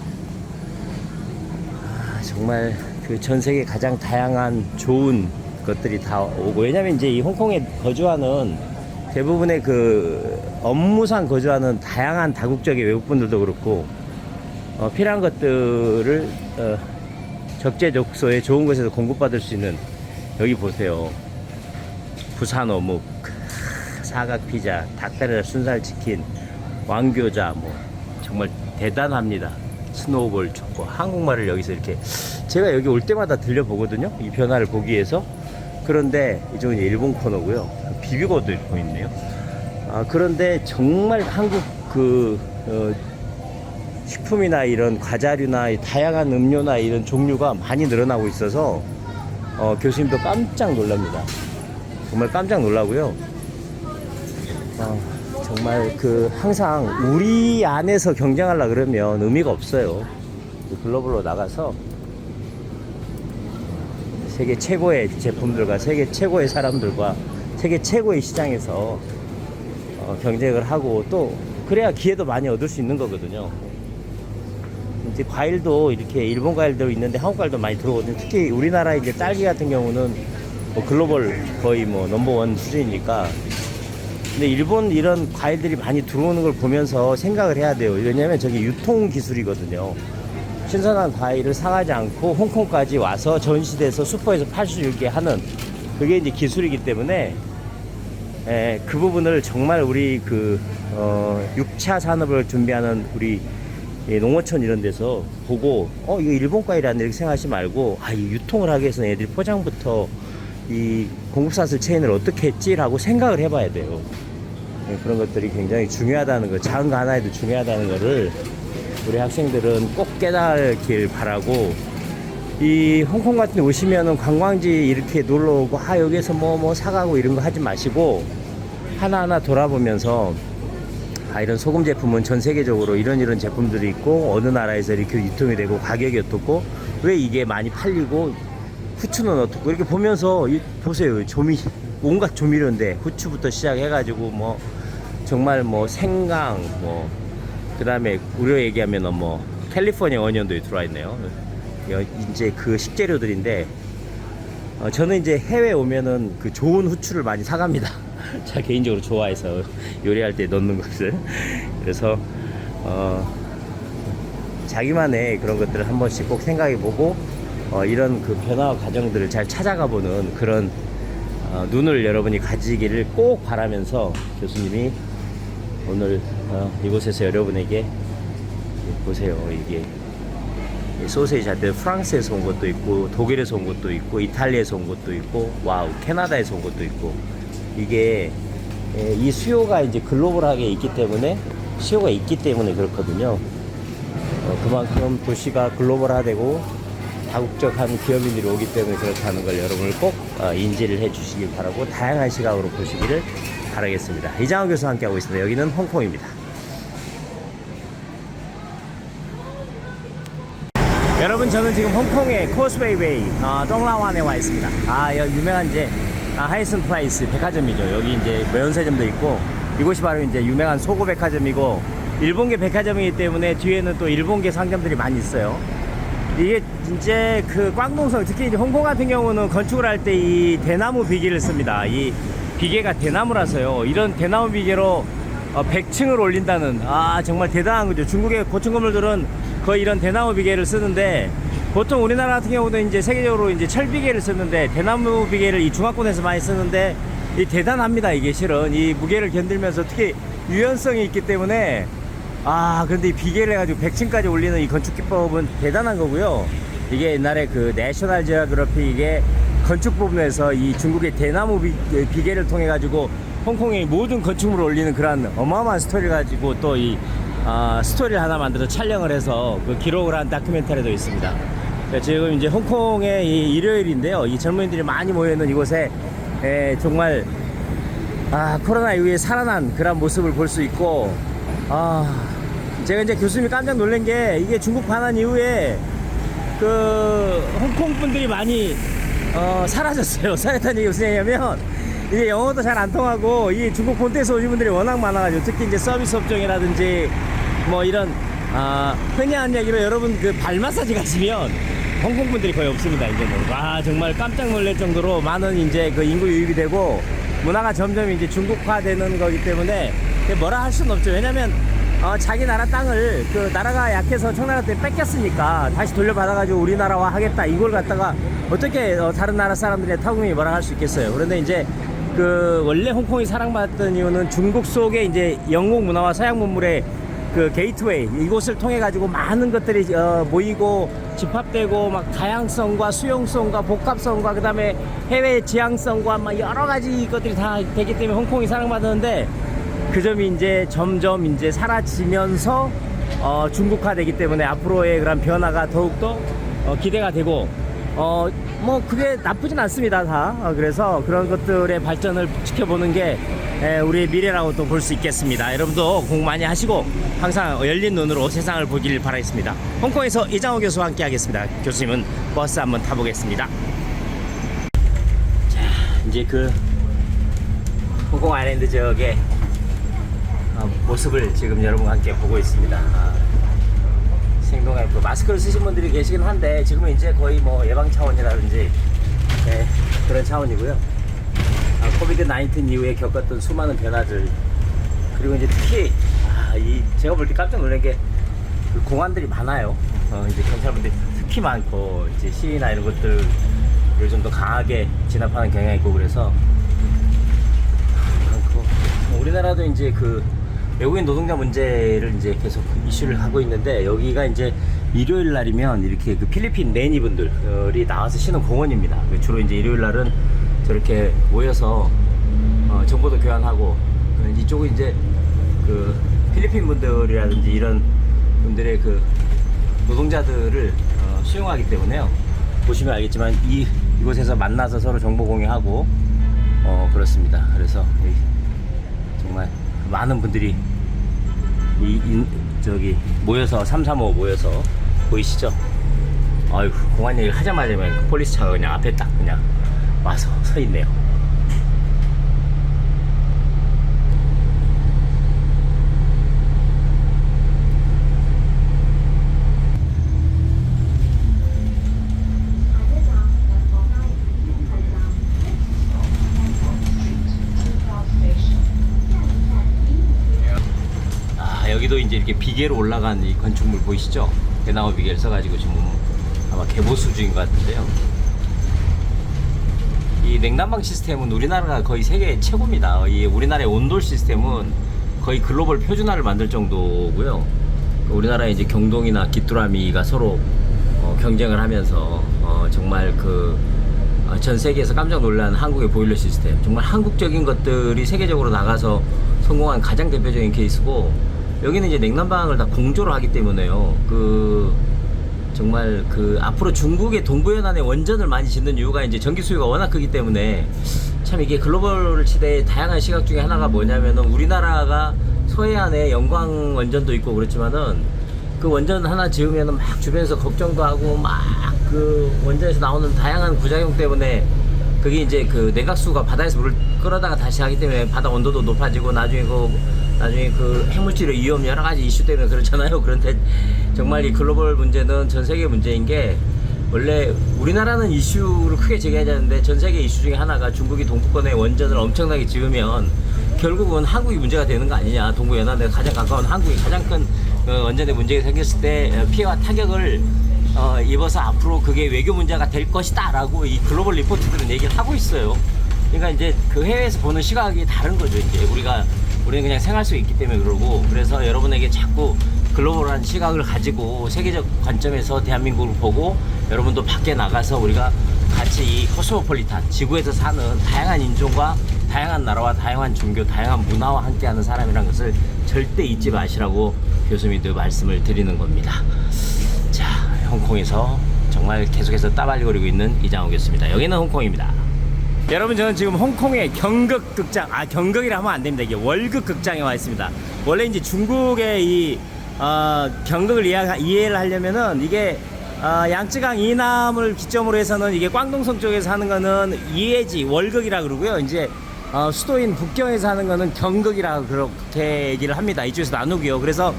정말 그 전 세계 가장 다양한 좋은 것들이 다 오고, 왜냐면 이제 이 홍콩에 거주하는 대부분의 그 업무상 거주하는 다양한 다국적의 외국분들도 그렇고, 필요한 것들을 적재적소에 좋은 곳에서 공급받을 수 있는, 여기 보세요. 부산 어묵, 사각 피자, 닭다리살 순살 치킨, 왕교자, 뭐 정말 대단합니다. 스노우볼 초코, 한국말을 여기서 이렇게 제가 여기 올 때마다 들려보거든요. 이 변화를 보기 위해서. 그런데 이쪽은 일본 코너고요. 비비고도 보이네요. 그런데 정말 한국 식품이나 이런 과자류나 다양한 음료나 이런 종류가 많이 늘어나고 있어서 교수님도 깜짝 놀랍니다. 정말 깜짝 놀라고요. 정말 항상 우리 안에서 경쟁하려고 그러면 의미가 없어요. 글로벌로 나가서 세계 최고의 제품들과 세계 최고의 사람들과 세계 최고의 시장에서 경쟁을 하고, 또 그래야 기회도 많이 얻을 수 있는 거거든요. 이제 과일도 이렇게 일본 과일도 있는데 한국 과일도 많이 들어오거든요. 특히 우리나라 이제 딸기 같은 경우는 뭐 글로벌 거의 뭐 넘버원 수준이니까. 근데 일본 이런 과일들이 많이 들어오는 걸 보면서 생각을 해야 돼요. 왜냐면 저게 유통 기술이거든요. 신선한 과일을 상하지 않고 홍콩까지 와서 전시돼서 슈퍼에서 팔 수 있게 하는, 그게 이제 기술이기 때문에 그 부분을 정말 우리 6차 산업을 준비하는 우리 농어촌 이런 데서 보고 이거 일본 과일이 아니라 이렇게 생각하지 말고, 이 유통을 하기 위해서는 애들이 포장부터 이 공급사슬 체인을 어떻게 했지라고 생각을 해봐야 돼요. 그런 것들이 굉장히 중요하다는 거, 작은 거 하나에도 중요하다는 거를 우리 학생들은 꼭 깨달길 바라고, 이 홍콩 같은 데 오시면은 관광지 이렇게 놀러 오고 여기에서 뭐 사가고 이런 거 하지 마시고, 하나하나 돌아보면서 이런 소금 제품은 전 세계적으로 이런 제품들이 있고, 어느 나라에서 이렇게 유통이 되고 가격이 어떻고 왜 이게 많이 팔리고 후추는 어떻고, 이렇게 보면서 보세요. 온갖 조미료인데 후추부터 시작해가지고 뭐 정말 뭐 생강, 뭐 그 다음에 우리로 얘기하면 뭐 캘리포니아 어니언도 들어와 있네요. 이제 그 식재료들인데, 저는 이제 해외 오면은 그 좋은 후추를 많이 사갑니다. 제가 개인적으로 좋아해서 요리할 때 넣는 것을. 그래서 자기만의 그런 것들을 한 번씩 꼭 생각해보고, 이런 그 변화 과정들을 잘 찾아가보는 그런 눈을 여러분이 가지기를 꼭 바라면서, 교수님이 오늘 이곳에서 여러분에게 보세요. 이게 소세지 할 때 프랑스에서 온 것도 있고, 독일에서 온 것도 있고, 이탈리아에서 온 것도 있고, 캐나다에서 온 것도 있고, 이게 이 수요가 이제 글로벌하게 있기 때문에, 수요가 있기 때문에 그렇거든요. 그만큼 도시가 글로벌화되고 다국적한 기업인들이 오기 때문에 그렇다는 걸 여러분을 꼭 인지를 해 주시길 바라고, 다양한 시각으로 보시기를 바라겠습니다. 이장호 교수와 함께 하고 있습니다. 여기는 홍콩입니다. 여러분, 저는 지금 홍콩의 코스웨이웨이 똥라완에 와 있습니다. 여기 유명한 이제 하이슨 프라이스 백화점이죠. 여기 이제 면세점도 있고, 이곳이 바로 이제 유명한 소고 백화점이고, 일본계 백화점이기 때문에 뒤에는 또 일본계 상점들이 많이 있어요. 이게 이제 그 꽝동성, 특히 이제 홍콩 같은 경우는 건축을 할 때 이 대나무 비계를 씁니다. 이 비계가 대나무라서요. 이런 대나무 비계로 100층을 올린다는, 정말 대단한 거죠. 중국의 고층 건물들은 거의 이런 대나무 비계를 쓰는데, 보통 우리나라 같은 경우도 이제 세계적으로 이제 철 비계를 쓰는데, 대나무 비계를 이 중화권에서 많이 쓰는데, 이 대단합니다. 이게 실은 이 무게를 견딜면서 특히 유연성이 있기 때문에, 근데 이 비계를 해가지고 100층까지 올리는 이 건축 기법은 대단한 거고요. 이게 옛날에 그 내셔널 지오그래픽의 건축 부분에서 이 중국의 대나무 비계를 통해 가지고 홍콩의 모든 건축물을 올리는 그런 어마어마한 스토리를 가지고 또 이 스토리를 하나 만들어서 촬영을 해서 그 기록을 한 다큐멘터리도 있습니다. 지금 이제 홍콩의 이 일요일인데요. 이 젊은이들이 많이 모여있는 이곳에 정말 코로나 이후에 살아난 그런 모습을 볼 수 있고, 제가 이제 교수님이 깜짝 놀란 게, 이게 중국 반환 이후에 그 홍콩 분들이 많이 사라졌어요. 사라졌다는 얘기 무슨 얘기냐면, 이제 영어도 잘 안 통하고 이 중국 본토에서 오신 분들이 워낙 많아가지고, 특히 이제 서비스 업종이라든지 뭐 이런 흔히 하는 얘기로 여러분 그 발 마사지 가시면 홍콩 분들이 거의 없습니다. 이제는 정말 깜짝 놀랄 정도로 많은 이제 그 인구 유입이 되고, 문화가 점점 이제 중국화되는 거기 때문에 뭐라 할 수는 없죠. 왜냐면 자기 나라 땅을 그 나라가 약해서 청나라 때 뺏겼으니까 다시 돌려받아가지고 우리나라화 하겠다, 이걸 갖다가 어떻게 다른 나라 사람들의 타국민이 뭐라 할 수 있겠어요. 그런데 이제 그 원래 홍콩이 사랑받았던 이유는 중국 속에 이제 영국 문화와 서양 문물의 그 게이트웨이, 이곳을 통해 가지고 많은 것들이 모이고 집합되고, 막 다양성과 수용성과 복합성과 그 다음에 해외 지향성과 막 여러 가지 것들이 다 되기 때문에 홍콩이 사랑받았는데, 그 점이 이제 점점 이제 사라지면서 중국화되기 때문에 앞으로의 그런 변화가 더욱더 기대가 되고, 뭐 그게 나쁘진 않습니다, 다. 그래서 그런 것들의 발전을 지켜보는 게 우리의 미래라고 또 볼 수 있겠습니다. 여러분도 공부 많이 하시고 항상 열린 눈으로 세상을 보길 바라겠습니다. 홍콩에서 이장호 교수와 함께 하겠습니다. 교수님은 버스 한번 타보겠습니다. 자, 이제 그 홍콩 아일랜드 지역의 모습을 지금 여러분과 함께 보고 있습니다. 생동할 그 마스크를 쓰신 분들이 계시긴 한데, 지금은 이제 거의 뭐 예방 차원이라든지 그런 차원이고요. 코비드 19 이후에 겪었던 수많은 변화들, 그리고 이제 특히 제가 볼 때 깜짝 놀란 게 그 공안들이 많아요. 이제 경찰분들이 특히 많고, 이제 시위나 이런 것들을 좀 더 강하게 진압하는 경향이 있고, 그래서 많고, 우리나라도 이제 그 외국인 노동자 문제를 이제 계속 이슈를 하고 있는데, 여기가 이제 일요일 날이면 이렇게 그 필리핀 내니 분들이 나와서 쉬는 공원입니다. 주로 이제 일요일 날은 저렇게 모여서 정보도 교환하고, 이쪽은 이제 그 필리핀 분들이라든지 이런 분들의 그 노동자들을 수용하기 때문에요. 보시면 알겠지만 이곳에서 만나서 서로 정보 공유하고 그렇습니다. 그래서 정말 많은 분들이 저기 모여서 335 모여서 보이시죠? 아이고, 공안 얘기를 하자마자 폴리스 차가 그냥 앞에 딱 그냥 와서 서 있네요. 여기도 이제 이렇게 비계로 올라간 이 건축물 보이시죠? 대나무 비계를 써가지고 지금 아마 개보수 중인 것 같은데요. 이 냉난방 시스템은 우리나라가 거의 세계 최고입니다. 이 우리나라의 온돌 시스템은 거의 글로벌 표준화를 만들 정도고요. 우리나라의 이제 경동이나 귀뚜라미가 서로 경쟁을 하면서 정말 그 전 세계에서 깜짝 놀란 한국의 보일러 시스템, 정말 한국적인 것들이 세계적으로 나가서 성공한 가장 대표적인 케이스고, 여기는 이제 냉난방을 다 공조로 하기 때문에요. 정말 앞으로 중국의 동부연안에 원전을 많이 짓는 이유가 이제 전기 수요가 워낙 크기 때문에, 참 이게 글로벌 시대의 다양한 시각 중에 하나가 뭐냐면은, 우리나라가 서해안에 영광 원전도 있고 그렇지만은, 그 원전 하나 지으면은 막 주변에서 걱정도 하고 막 그 원전에서 나오는 다양한 부작용 때문에 그게 이제 그 내각수가 바다에서 물을 끌어다가 다시 하기 때문에 바다 온도도 높아지고 나중에 그 해물질의 위험 여러 가지 이슈 때문에 그렇잖아요. 그런데 정말 이 글로벌 문제는 전 세계 문제인 게 원래 우리나라는 이슈를 크게 제기하지 않는데 전 세계 이슈 중에 하나가 중국이 동북권에 원전을 엄청나게 지으면 결국은 한국이 문제가 되는 거 아니냐. 동부연안에 가장 가까운 한국이 가장 큰 원전에 문제가 생겼을 때 피해와 타격을 입어서 앞으로 그게 외교 문제가 될 것이다 라고 이 글로벌 리포트들은 얘기를 하고 있어요. 그러니까 이제 그 해외에서 보는 시각이 다른 거죠. 이제 우리는 그냥 생활 속에 있기 때문에 그러고, 그래서 여러분에게 자꾸 글로벌한 시각을 가지고 세계적 관점에서 대한민국을 보고 여러분도 밖에 나가서 우리가 같이 이 코스모폴리탄 지구에서 사는 다양한 인종과 다양한 나라와 다양한 종교, 다양한 문화와 함께하는 사람이라는 것을 절대 잊지 마시라고 교수님도 말씀을 드리는 겁니다. 자, 홍콩에서 정말 계속해서 따발리거리고 있는 이장호 교수입니다. 여기는 홍콩입니다. 여러분, 저는 지금 홍콩의 경극 극장, 경극이라 하면 안 됩니다. 이게 월극 극장에 와 있습니다. 원래 이제 중국의 이 경극을 이해를 하려면은 이게 양쯔강 이남을 기점으로 해서는 이게 광동성 쪽에서 하는 거는 이해지 월극이라 그러고요. 이제 수도인 북경에서 하는 거는 경극이라 그렇게 얘기를 합니다. 이쪽에서 나누고요. 그래서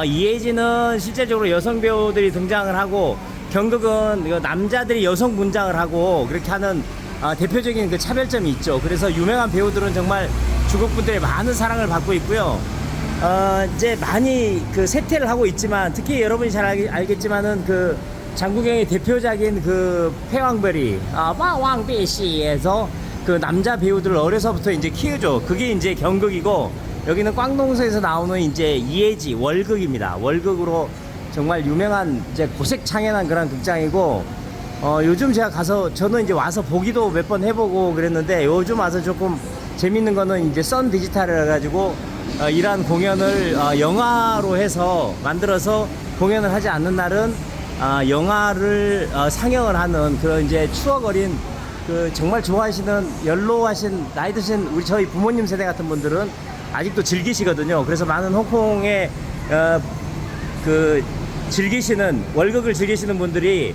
이해지는 실제적으로 여성 배우들이 등장을 하고, 경극은 남자들이 여성 분장을 하고 그렇게 하는 대표적인 그 차별점이 있죠. 그래서 유명한 배우들은 정말 중국 분들의 많은 사랑을 받고 있고요. 이제 많이 그 세태를 하고 있지만, 특히 여러분이 잘 알겠지만은 그 장국영의 대표작인 그 패왕별이 왕비시에서 그 남자 배우들을 어려서부터 이제 키우죠. 그게 이제 경극이고, 여기는 광동성에서 나오는 이제 이해지 월극입니다. 월극으로 정말 유명한 이제 고색창연한 그런 극장이고, 요즘 제가 가서 저는 이제 와서 보기도 몇 번 해보고 그랬는데, 요즘 와서 조금 재밌는 거는 이제 썬 디지털을 해가지고 이러한 공연을 영화로 해서 만들어서 공연을 하지 않는 날은 영화를 상영을 하는 그런 이제 추억 어린, 그 정말 좋아하시는 연로하신 나이 드신 우리 저희 부모님 세대 같은 분들은 아직도 즐기시거든요. 그래서 많은 홍콩의 그 즐기시는 월극을 즐기시는 분들이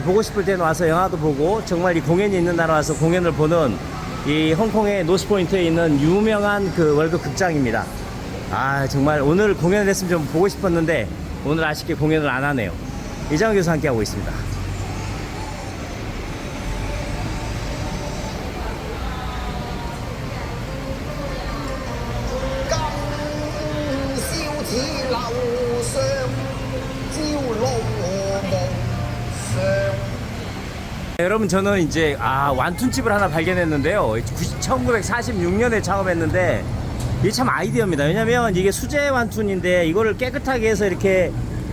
보고 싶을 때는 와서 영화도 보고, 정말 이 공연이 있는 날 와서 공연을 보는 이 홍콩의 노스포인트에 있는 유명한 그 월극 극장입니다. 정말 오늘 공연을 했으면 좀 보고 싶었는데 오늘 아쉽게 공연을 안 하네요. 이장호 교수 함께 하고 있습니다. 여러분, 저는 이제 완툰집을 하나 발견했는데요. 1946년에 창업했는데 이게 참 아이디어입니다. 왜냐면 이게 수제 완툰인데 이거를 깨끗하게 해서 이렇게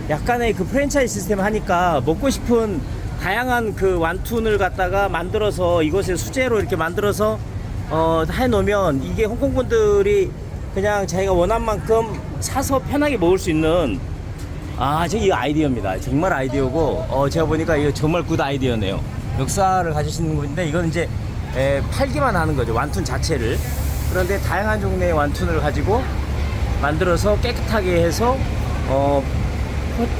약간의 그 프랜차이즈 시스템 하니까 먹고 싶은 다양한 그 완툰을 갖다가 만들어서 이것을 수제로 이렇게 만들어서 해놓으면 이게 홍콩 분들이 그냥 자기가 원한 만큼 사서 편하게 먹을 수 있는 이 아이디어입니다. 정말 아이디어고, 제가 보니까 이거 정말 굿 아이디어네요. 역사를 가지시는 분인데 이건 이제 팔기만 하는 거죠, 완툰 자체를. 그런데 다양한 종류의 완툰을 가지고 만들어서 깨끗하게 해서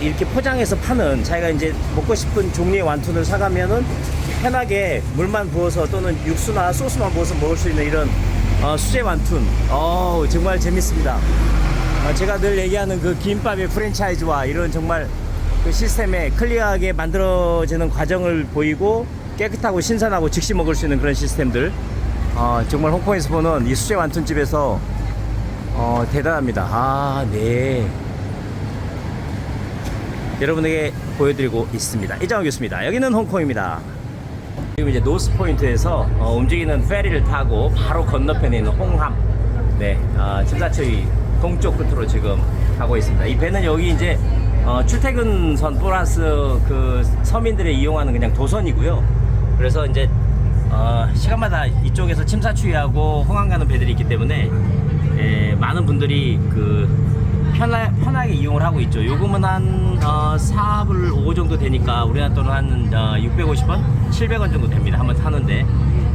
이렇게 포장해서 파는, 자기가 이제 먹고 싶은 종류의 완툰을 사가면은 편하게 물만 부어서 또는 육수나 소스만 부어서 먹을 수 있는 이런 수제 완툰. 정말 재밌습니다. 제가 늘 얘기하는 그 김밥의 프랜차이즈와 이런 정말 그 시스템에 클리어하게 만들어지는 과정을 보이고 깨끗하고 신선하고 즉시 먹을 수 있는 그런 시스템들, 정말 홍콩에서 보는 이 수제 완툰집에서 대단합니다. 네, 여러분에게 보여드리고 있습니다. 이장호 교수입니다. 여기는 홍콩입니다. 지금 이제 노스포인트에서 움직이는 페리를 타고 바로 건너편에 있는 홍함, 침사추이 동쪽 끝으로 지금 가고 있습니다. 이 배는 여기 이제 출퇴근선 플러스 그 서민들이 이용하는 그냥 도선이고요. 그래서 이제 시간마다 이쪽에서 침사추이하고 홍항 가는 배들이 있기 때문에 많은 분들이 그 편하게 이용을 하고 있죠. 요금은 한 4불 5 정도 되니까 우리나라 돈은 한 650원, 700원 정도 됩니다. 한번 타는데.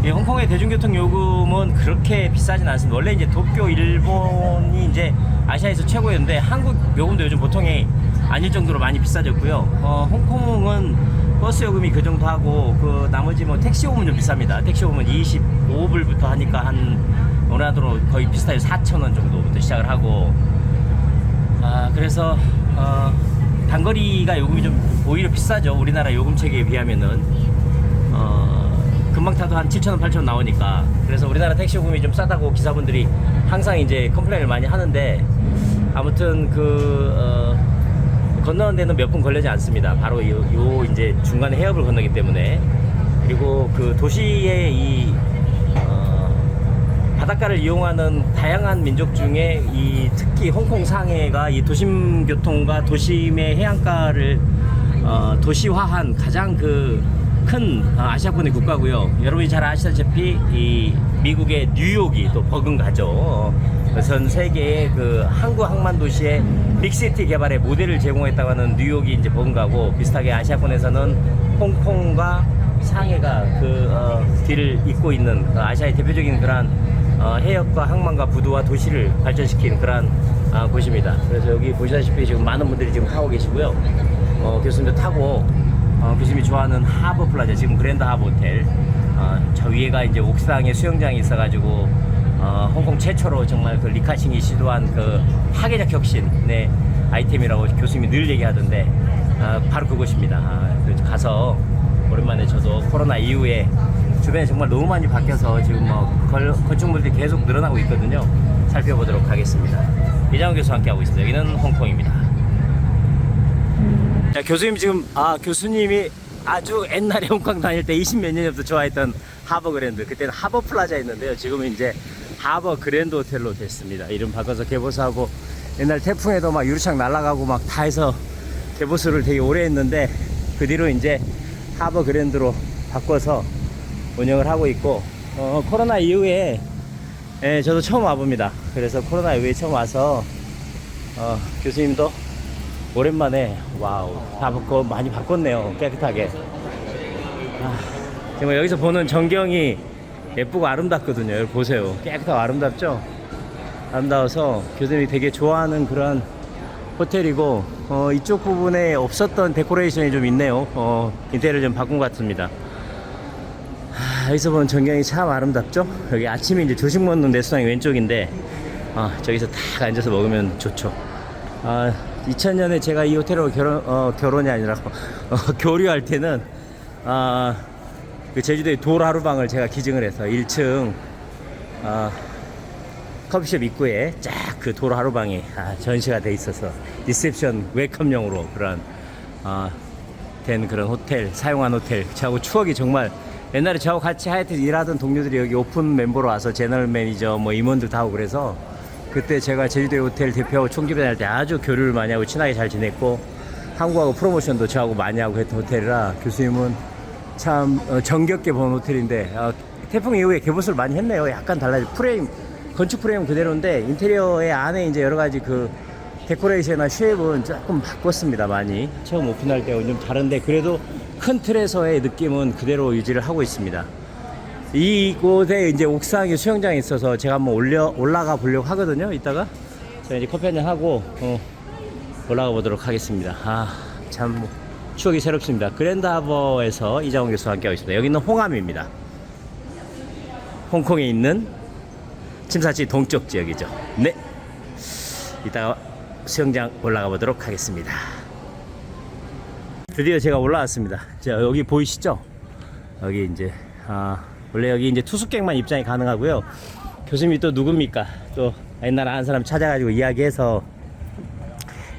홍콩의 대중교통 요금은 그렇게 비싸진 않습니다. 원래 이제 도쿄, 일본이 이제 아시아에서 최고였는데 한국 요금도 요즘 보통이 아닐 정도로 많이 비싸졌고요. 홍콩은 버스 요금이 그 정도 하고 그 나머지 뭐 택시 요금은 좀 비쌉니다. 택시 요금은 25불부터 하니까 한 어느 정도 거의 비슷하게 4,000원 정도부터 시작을 하고 그래서 단거리가 요금이 좀 오히려 비싸죠. 우리나라 요금 체계에 비하면은 금방 타도 한 7,000원, 8,000원 나오니까. 그래서 우리나라 택시 요금이 좀 싸다고 기사분들이 항상 이제 컴플레인을 많이 하는데 아무튼 건너는 데는 몇 분 걸리지 않습니다. 바로 요 이제 중간에 해협을 건너기 때문에. 그리고 그 도시의 이 바닷가를 이용하는 다양한 민족 중에 이 특히 홍콩 상해가 이 도심 교통과 도심의 해안가를 도시화한 가장 큰 아시아권의 국가고요. 여러분이 잘 아시다시피 이 미국의 뉴욕이 또 버금가죠. 전 세계의 그 항구 항만 도시의 빅시티 개발의 모델을 제공했다고 하는 뉴욕이 이제 버금가고, 비슷하게 아시아권에서는 홍콩과 상해가 뒤를 잇고 있는 아시아의 대표적인 그러한 해역과 항만과 부두와 도시를 발전시킨 그러한 곳입니다. 그래서 여기 보시다시피 지금 많은 분들이 지금 타고 계시고요. 교수님도 타고 교수님이 좋아하는 하버 플라자, 지금 그랜드 하버 호텔, 저 위에가 이제 옥상에 수영장이 있어가지고 홍콩 최초로 정말 그 리카싱이 시도한 그 파괴적 혁신의 아이템이라고 교수님이 늘 얘기하던데 바로 그곳입니다. 그래서 가서 오랜만에 저도 코로나 이후에 주변에 정말 너무 많이 바뀌어서 지금 건축물들이 계속 늘어나고 있거든요. 살펴보도록 하겠습니다. 이장훈 교수와 함께 하고 있습니다. 여기는 홍콩입니다. 자, 교수님 지금 교수님이 아주 옛날에 홍콩 다닐 때 20몇 년부터 좋아했던 하버 그랜드, 그때는 하버 플라자였는데요. 지금은 이제 하버 그랜드 호텔로 됐습니다. 이름 바꿔서 개보수하고, 옛날 태풍에도 막 유리창 날아가고 막 다 해서 개보수를 되게 오래 했는데 그 뒤로 이제 하버 그랜드로 바꿔서 운영을 하고 있고, 코로나 이후에 저도 처음 와봅니다. 그래서 코로나 이후에 처음 와서 교수님도 오랜만에 와우 다 많이 바꿨네요. 깨끗하게. 정말 여기서 보는 전경이 예쁘고 아름답거든요. 여기 보세요. 깨끗하고 아름답죠? 아름다워서 교수님이 되게 좋아하는 그런 호텔이고, 이쪽 부분에 없었던 데코레이션이 좀 있네요. 인테리어를 좀 바꾼 것 같습니다. 여기서 보는 전경이 참 아름답죠? 여기 아침에 이제 조식 먹는 레스토랑이 왼쪽인데 저기서 딱 앉아서 먹으면 좋죠. 2000년에 제가 이 호텔로 결혼이 아니라 교류할 때는 그 제주도의 돌하루방을 제가 기증을 해서 1층 커피숍 입구에 쫙 그 돌하루방이 전시가 돼 있어서 리셉션 웰컴용으로 그런 된 그런 호텔, 사용한 호텔. 저하고 추억이 정말, 옛날에 저하고 같이 하여튼 일하던 동료들이 여기 오픈 멤버로 와서 제너럴 매니저 뭐 임원들 다 하고, 그래서 그때 제가 제주도의 호텔 대표하고 총기변 할 때 아주 교류를 많이 하고 친하게 잘 지냈고, 한국하고 프로모션도 저하고 많이 하고 했던 호텔이라 교수님은 참 정겹게 본 호텔인데, 태풍 이후에 개보수를 많이 했네요. 약간 달라진 프레임, 건축 프레임은 그대로인데 인테리어의 안에 이제 여러 가지 그 데코레이션이나 쉐입은 조금 바꿨습니다. 많이 처음 오픈할 때는 좀 다른데, 그래도 큰 틀에서의 느낌은 그대로 유지를 하고 있습니다. 이곳에 이제 옥상에 수영장이 있어서 제가 한번 올라가 보려고 하거든요. 이따가 제가 이제 커피 한잔 하고 올라가 보도록 하겠습니다. 참 추억이 새롭습니다. 그랜드 하버에서 이장훈 교수와 함께 하고 있습니다. 여기는 홍암입니다. 홍콩에 있는 침사지 동쪽 지역이죠. 네, 이따가 수영장 올라가 보도록 하겠습니다. 드디어 제가 올라왔습니다. 자, 여기 보이시죠? 여기 이제 원래 여기 이제 투숙객만 입장이 가능하고요. 교수님이 또 누굽니까? 또 옛날에 아는 사람 찾아가지고 이야기해서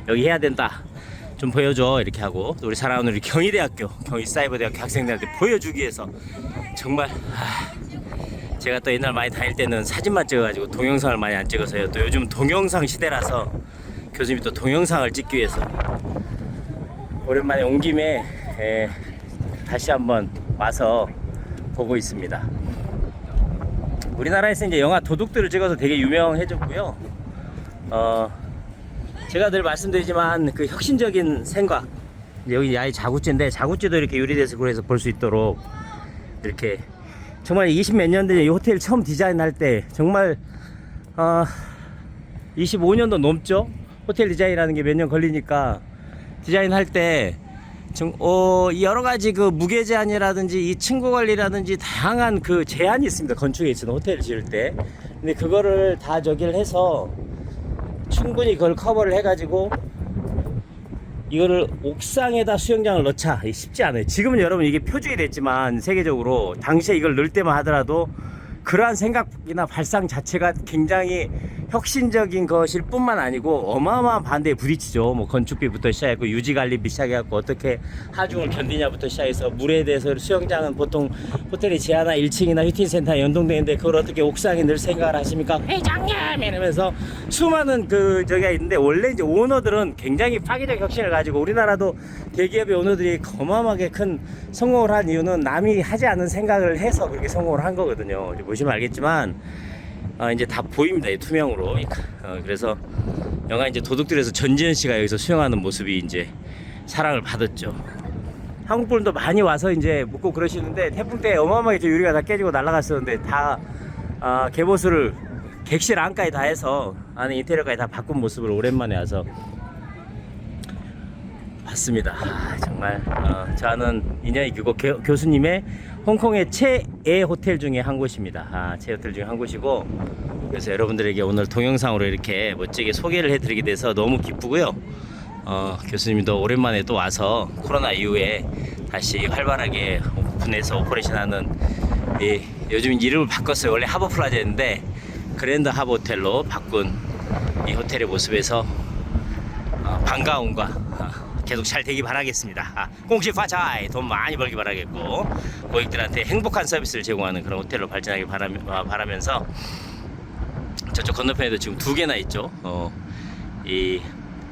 여기 해야 된다, 좀 보여줘 이렇게 하고, 또 우리 사랑하는 우리 경희대학교, 경희사이버대학교 학생들한테 보여주기 위해서 정말 제가 또 옛날 많이 다닐 때는 사진만 찍어가지고 동영상을 많이 안 찍어서요. 또 요즘 동영상 시대라서 교수님이 또 동영상을 찍기 위해서 오랜만에 온 김에 다시 한번 와서 보고 있습니다. 우리나라에서 이제 영화 도둑들을 찍어서 되게 유명해졌고요. 제가 늘 말씀드리지만 그 혁신적인 생각, 여기 아예 자구찌인데 자구찌도 이렇게 유리돼서 그래서 볼 수 있도록 이렇게, 정말 20몇 년 된 이 호텔 처음 디자인할 때 정말 25년도 넘죠. 호텔 디자인하는 게 몇 년 걸리니까 디자인할 때 여러 가지 그 무게 제한이라든지 이 층고 관리라든지 다양한 그 제한이 있습니다. 건축에 있어서 호텔을 지을 때. 근데 그거를 다 저기를 해서 충분히 그걸 커버를 해가지고 이거를 옥상에다 수영장을 넣자 쉽지 않아요. 지금은 여러분 이게 표준이 됐지만 세계적으로 당시에 이걸 넣을 때만 하더라도 그러한 생각이나 발상 자체가 굉장히 혁신적인 것일 뿐만 아니고 어마어마한 반대에 부딪히죠. 뭐 건축비부터 시작했고 유지관리비 시작해갖고 어떻게 하중을 견디냐부터 시작해서 물에 대해서 수영장은 보통 호텔의 지하나 1층이나 휴팅센터에 연동되는데 그걸 어떻게 옥상에 넣을 생각을 하십니까? 회장님! 이러면서 수많은 저기가 있는데 원래 이제 오너들은 굉장히 파괴적 혁신을 가지고 우리나라도 대기업의 오너들이 어마어마하게 큰 성공을 한 이유는 남이 하지 않은 생각을 해서 그렇게 성공을 한 거거든요. 보시면 알겠지만 이제 다 보입니다. 이 투명으로. 그래서 영화 이제 도둑들에서 전지현 씨가 여기서 수영하는 모습이 이제 사랑을 받았죠. 한국 분도 많이 와서 이제 묵고 그러시는데 태풍 때 어마어마하게 유리가 다 깨지고 날아갔었는데 다 개보수를 객실 안까지 다 해서 안에 인테리어까지 다 바꾼 모습을 오랜만에 와서 봤습니다. 정말 저는 인연이 깊고 교수님의 홍콩의 최애 호텔 중에 한 곳입니다. 최애 호텔 중에 한 곳이고 그래서 여러분들에게 오늘 동영상으로 이렇게 멋지게 소개를 해드리게 돼서 너무 기쁘고요. 교수님도 오랜만에 또 와서 코로나 이후에 다시 활발하게 오픈해서 오퍼레이션하는 요즘 이름을 바꿨어요. 원래 하버플라자였는데 그랜드 하버 호텔로 바꾼 이 호텔의 모습에서 반가움과 계속 잘 되기 바라겠습니다. 공식 파차이 돈 많이 벌기 바라겠고 고객들한테 행복한 서비스를 제공하는 그런 호텔로 발전하기 바라면서 저쪽 건너편에도 지금 2개나 있죠. 이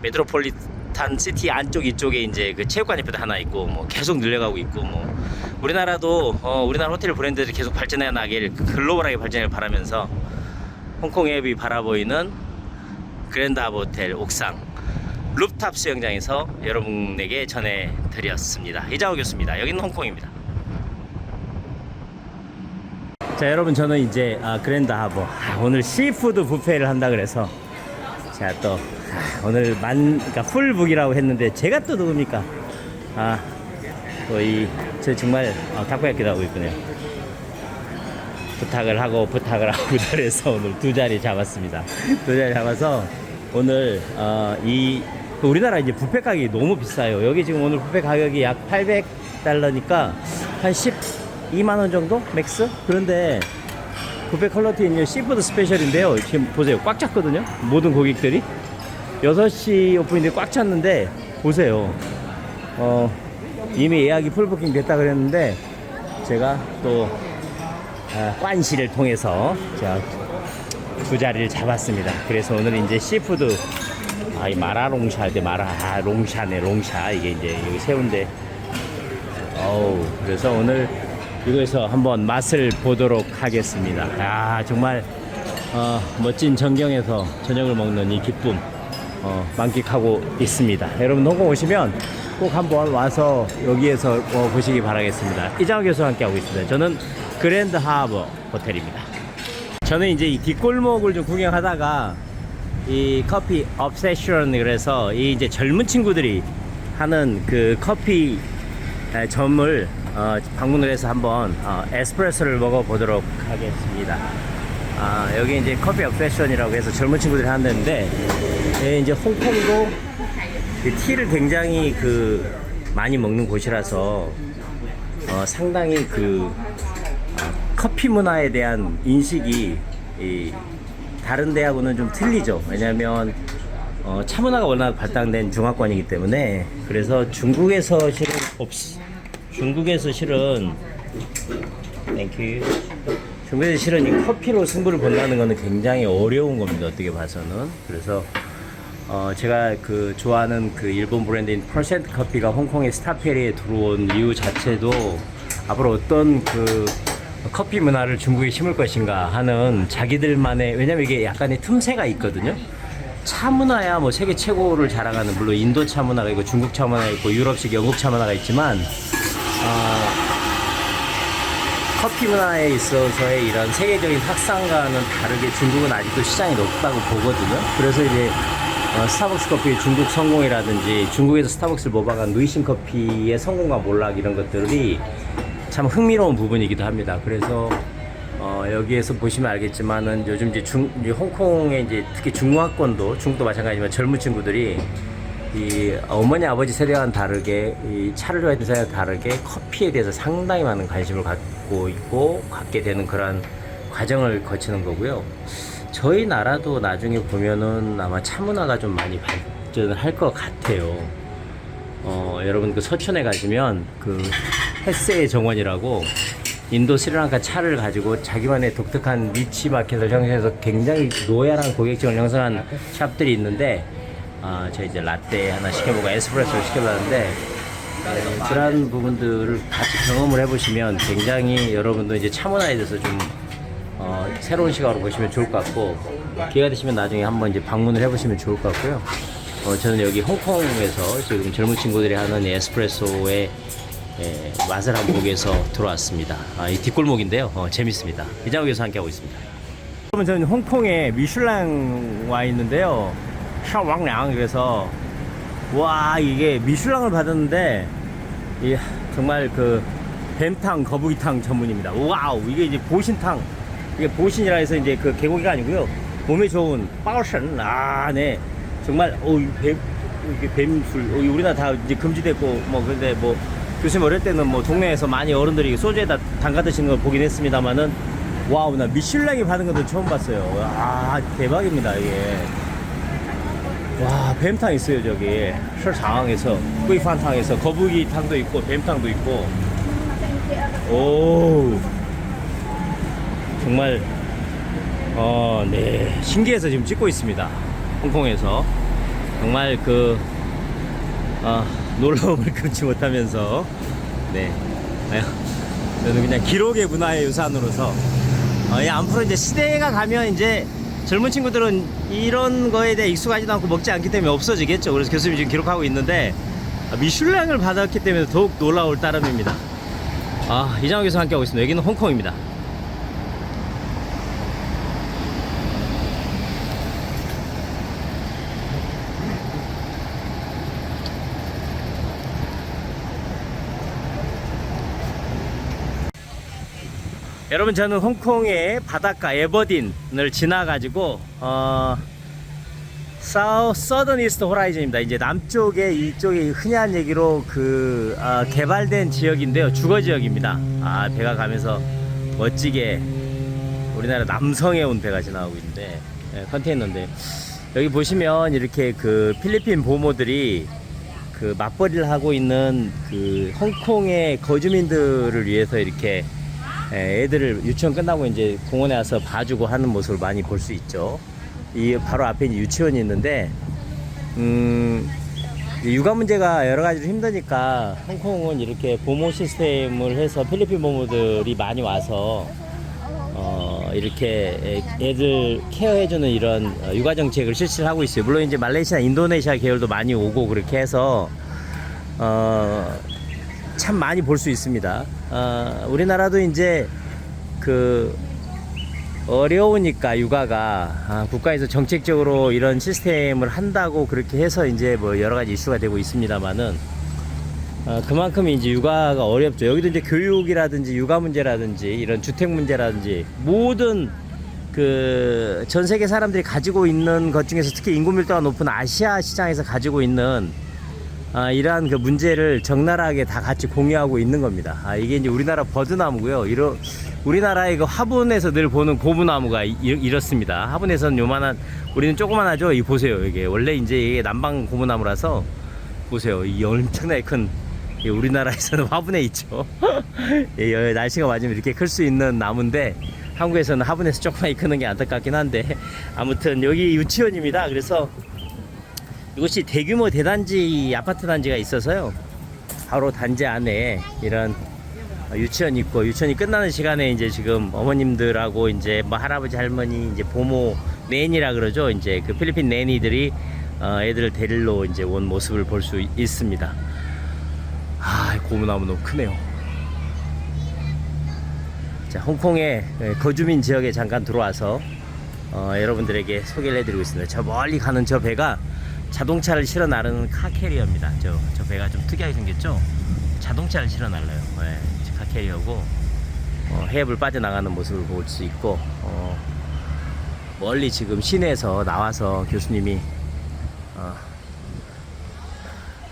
메트로폴리탄 시티 안쪽 이쪽에 이제 그 체육관 옆에도 하나 있고 뭐 계속 늘려가고 있고 뭐 우리나라도 우리나라 호텔 브랜드들이 계속 발전해 나길 글로벌하게 발전을 바라면서 홍콩 앱이 바라보이는 그랜드 하버 호텔 옥상 루프탑 수영장에서 여러분에게 전해드렸습니다. 이장호 교수입니다. 여기는 홍콩입니다. 자 여러분 저는 이제 그랜드 하버 오늘 시푸드 뷔페를 한다 그래서 제가 또 오늘 그러니까 풀북이라고 했는데 제가 또 누굽니까? 저 정말 닭발기도 하고 있군요. 부탁을 하고 그래서 오늘 2자리 잡았습니다. 2자리 잡아서 오늘 우리나라 이제 뷔페 가격이 너무 비싸요. 여기 지금 오늘 뷔페 가격이 약 800달러니까 한 12만원 정도? 맥스? 그런데 뷔페 퀄리티 있는 시푸드 스페셜인데요. 지금 보세요. 꽉 찼거든요. 모든 고객들이 6시 오픈인데 꽉 찼는데 보세요. 이미 예약이 풀부킹 됐다 그랬는데 제가 또 관시를 통해서 제가 2자리를 잡았습니다. 그래서 오늘 이제 시푸드 이 마라롱샤 할 때 롱샤네 롱샤 이게 이제 여기 새우인데 그래서 오늘 이거에서 한번 맛을 보도록 하겠습니다. 정말 멋진 전경에서 저녁을 먹는 이 기쁨 만끽하고 있습니다. 여러분 홍콩 오시면 꼭 한번 와서 여기에서 보시기 바라겠습니다. 이장호 교수와 함께 하고 있습니다. 저는 그랜드 하버 호텔입니다. 저는 이제 이 뒷골목을 좀 구경하다가 이 커피 업세션 그래서 이 이제 젊은 친구들이 하는 그 커피 점을 방문을 해서 한번 에스프레소를 먹어보도록 하겠습니다. 여기 이제 커피 업세션이라고 해서 젊은 친구들이 하는데 이제 홍콩도 그 티를 굉장히 많이 먹는 곳이라서 상당히 커피 문화에 대한 인식이 다른 데하고는 좀 틀리죠. 왜냐하면 차 문화가 워낙 발달된 중화권이기 때문에 그래서 중국에서 실은 이 커피로 승부를 본다는 것은 굉장히 어려운 겁니다. 어떻게 봐서는. 그래서 제가 좋아하는 일본 브랜드인 퍼센트 커피가 홍콩의 스타페리에 들어온 이유 자체도 앞으로 어떤 커피 문화를 중국에 심을 것인가 하는 자기들만의, 왜냐면 이게 약간의 틈새가 있거든요. 차 문화야 뭐 세계 최고를 자랑하는, 물론 인도 차 문화가 있고 중국 차 문화가 있고 유럽식 영국 차 문화가 있지만 커피 문화에 있어서의 이런 세계적인 확산과는 다르게 중국은 아직도 시장이 높다고 보거든요. 그래서 이제 스타벅스 커피 중국 성공이라든지 중국에서 스타벅스를 모방한 누이신 커피의 성공과 몰락 이런 것들이 참 흥미로운 부분이기도 합니다. 그래서 여기에서 보시면 알겠지만은 요즘 이제 홍콩에 이제 특히 중화권도 중국도 마찬가지지만 젊은 친구들이 이 어머니 아버지 세대와는 다르게 이 차를 좋아했던 세대와 다르게 커피에 대해서 상당히 많은 관심을 갖고 있고 갖게 되는 그런 과정을 거치는 거고요. 저희 나라도 나중에 보면은 아마 차 문화가 좀 많이 발전을 할 것 같아요. 여러분 그 서촌에 가시면 그 햇세의 정원이라고 인도 스리랑카 차를 가지고 자기만의 독특한 니치 마켓을 형성해서 굉장히 노열한 고객층을 형성한 샵들이 있는데 저 이제 라떼 하나 시켜보고 에스프레소를 시켜봤는데 그런 부분들을 같이 경험을 해보시면 굉장히 여러분도 이제 차 문화에 대해서 좀 새로운 시각으로 보시면 좋을 것 같고 기회가 되시면 나중에 한번 이제 방문을 해보시면 좋을 것 같고요. 저는 여기 홍콩에서 지금 젊은 친구들이 하는 이 에스프레소의 맛을 한번 보기 위해서 들어왔습니다. 이 뒷골목인데요. 재밌습니다. 이장욱에서 함께하고 있습니다. 여러분 저는 홍콩에 미슐랭 와 있는데요. 샤왕량 그래서 와 이게 미슐랭을 받았는데 정말 그 뱀탕 거북이탕 전문입니다. 와우 이게 이제 보신탕 이게 보신이라 해서 이제 그 개고기가 아니고요. 몸에 좋은 빠오션 네 정말 이게 뱀술 우리나라 다 이제 금지됐고 뭐 그런데 뭐 교수님 어릴 때는 뭐 동네에서 많이 어른들이 소주에다 담가 드시는 걸 보긴 했습니다만은 와우 나 미슐랭이 받은 것도 처음 봤어요. 대박입니다 이게. 와 뱀탕 있어요 저기 설상황에서 꾸이판탕에서 거북이탕도 있고 뱀탕도 있고 오 정말 네 신기해서 지금 찍고 있습니다. 홍콩에서 정말 그 놀라움을 금치 못하면서 네 저는 그냥 기록의 문화의 유산으로서 앞으로 이제 시대가 가면 이제 젊은 친구들은 이런 거에 대해 익숙하지도 않고 먹지 않기 때문에 없어지겠죠. 그래서 교수님이 지금 기록하고 있는데 미슐랭을 받았기 때문에 더욱 놀라울 따름입니다. 이장욱 교수 함께하고 있습니다. 여기는 홍콩입니다. 여러분 저는 홍콩의 바닷가 에버딘을 지나가지고 서던 이스트 호라이즌입니다. 이제 남쪽에 이쪽이 흔히 한 얘기로 그 개발된 지역인데요. 주거 지역입니다. 배가 가면서 멋지게 우리나라 남성에 온 배가 지나가고 있는데 컨테이너인데 여기 보시면 이렇게 그 필리핀 보모들이 그 맞벌이를 하고 있는 그 홍콩의 거주민들을 위해서 이렇게 애들을 유치원 끝나고 이제 공원에 와서 봐주고 하는 모습을 많이 볼 수 있죠. 이 바로 앞에 이제 유치원이 있는데 육아 문제가 여러 가지로 힘드니까 홍콩은 이렇게 보모 시스템을 해서 필리핀 보모들이 많이 와서 이렇게 애들 케어해주는 이런 육아 정책을 실시를 하고 있어요. 물론 이제 말레이시아, 인도네시아 계열도 많이 오고 그렇게 해서 참 많이 볼 수 있습니다. 우리나라도 이제 그 어려우니까 육아가 국가에서 정책적으로 이런 시스템을 한다고 그렇게 해서 이제 뭐 여러 가지 이슈가 되고 있습니다만은 그만큼 이제 육아가 어렵죠. 여기도 이제 교육이라든지 육아 문제라든지 이런 주택 문제라든지 모든 그 전 세계 사람들이 가지고 있는 것 중에서 특히 인구 밀도가 높은 아시아 시장에서 가지고 있는 이러한 그 문제를 적나라하게 다 같이 공유하고 있는 겁니다. 이게 이제 우리나라 버드나무고요. 우리나라의 그 화분에서 늘 보는 고무나무가 이렇습니다. 화분에서는 요만한, 우리는 조그만하죠. 이 보세요. 이게 원래 이제 이게 남방 고무나무라서 보세요. 이 엄청나게 큰, 우리나라에서는 화분에 있죠. 날씨가 맞으면 이렇게 클 수 있는 나무인데 한국에서는 화분에서 조그맣게 크는 게 안타깝긴 한데 아무튼 여기 유치원입니다. 그래서 이곳이 대규모 대단지 아파트 단지가 있어서요. 바로 단지 안에 이런 유치원이 있고, 유치원이 끝나는 시간에 이제 지금 어머님들하고 이제 뭐 할아버지 할머니 이제 보모 내니라 그러죠. 이제 그 필리핀 내니들이 애들을 데리러 이제 온 모습을 볼 수 있습니다. 고무나무 너무 크네요. 자, 홍콩의 거주민 지역에 잠깐 들어와서 여러분들에게 소개를 해드리고 있습니다. 저 멀리 가는 저 배가 자동차를 실어 나르는 카캐리어입니다. 저 배가 좀 특이하게 생겼죠? 자동차를 실어 날라요. 네, 카캐리어고 해협을 빠져나가는 모습을 볼 수 있고 멀리 지금 시내에서 나와서 교수님이